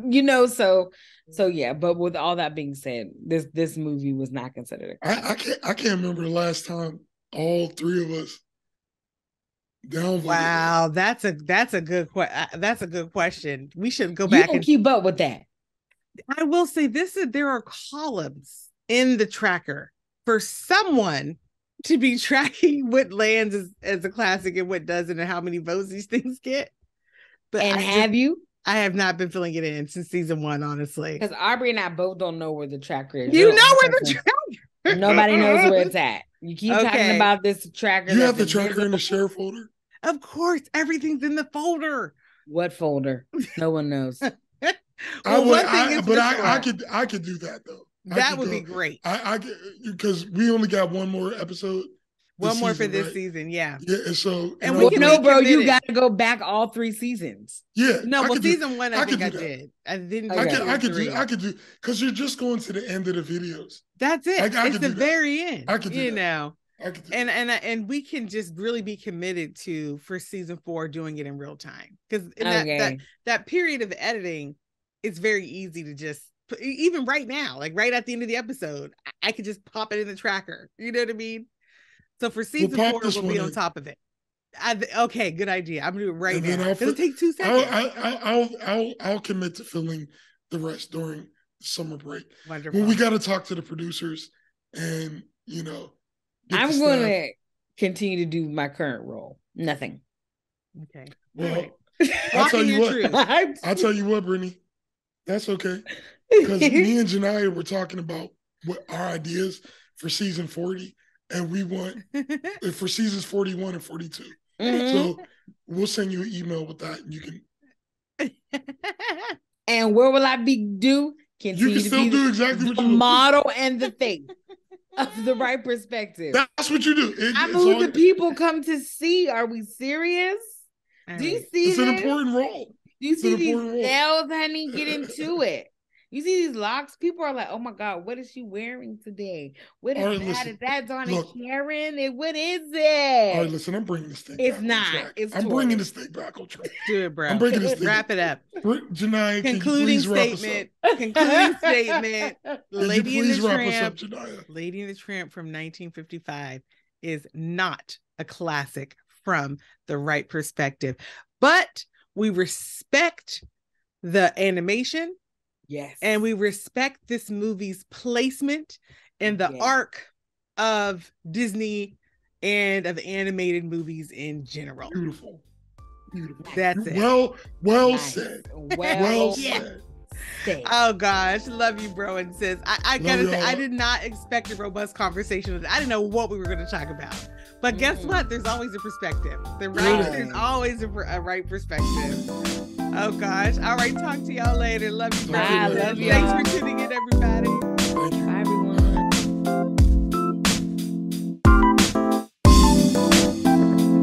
so yeah. But with all that being said, this movie was not considered I can't remember the last time all three of us downvoted. Wow, that's a good question. We should go back and keep up with that. I will say there are columns in the tracker for someone to be tracking what lands as a classic and what doesn't, and how many votes these things get. But I have not been filling it in since season 1, honestly. Because Aubrey and I both don't know where the tracker is. You know where the tracker? Nobody knows where it's at. You keep talking about this tracker. You have the tracker in the share folder? Of course, everything's in the folder. What folder? No one knows. I could do that though. That would be great. I because we only got one more episode. One more for this season, yeah. Yeah, so and we can bro, you got to go back all 3 seasons. Yeah, no, well, season 1, I think I did. I didn't. I could do because you're just going to the end of the videos. That's it. It's the very end. I could do and we can just really be committed to for season 4 doing it in real time because that period of editing, it's very easy to just even right now, like right at the end of the episode, I could just pop it in the tracker. You know what I mean? So for season 4, we'll be on top of it. Okay, good idea. I'm gonna do it right now. Does it take 2 seconds? I'll commit to filling the rest during the summer break. Wonderful. Well, we got to talk to the producers, and I'm going to continue to do my current role. Nothing. Okay. Well, I'll tell you what. I'll tell you what, Brittany. That's okay. Because me and Janaya were talking about what our ideas for season 40. And we want for seasons 41 and 42. Mm-hmm. So we'll send you an email with that, and you can. And where will I be? You can still do exactly what you model and the thing. The Wright Perspective. That's what you do. I'm who the people come to see. Are we serious? Do you see It's this? an important role. Do you see these nails, honey? Get into it. You see these locks? People are like, oh my God, what is she wearing today? What is that? Is that Donna Karen? What is it? All right, listen, I'm bringing this thing It's back. not. I'm bringing this thing back on track. Do it, bro. I'm bringing this thing. Wrap it up. Janiyah, concluding statement. Concluding statement. Lady in the Tramp. Lady in the Tramp from 1955 is not a classic from the Wright Perspective, but we respect the animation. Yes. And we respect this movie's placement in the arc of Disney and of animated movies in general. Beautiful. That's it. Well said. Well said. Oh gosh, love you, bro and sis. I gotta say, I did not expect a robust conversation with it. I didn't know what we were going to talk about. But guess what? There's always a perspective. There's always a right perspective. Oh gosh. All right. Talk to y'all later. Love you. I love you. Thanks for tuning in, everybody.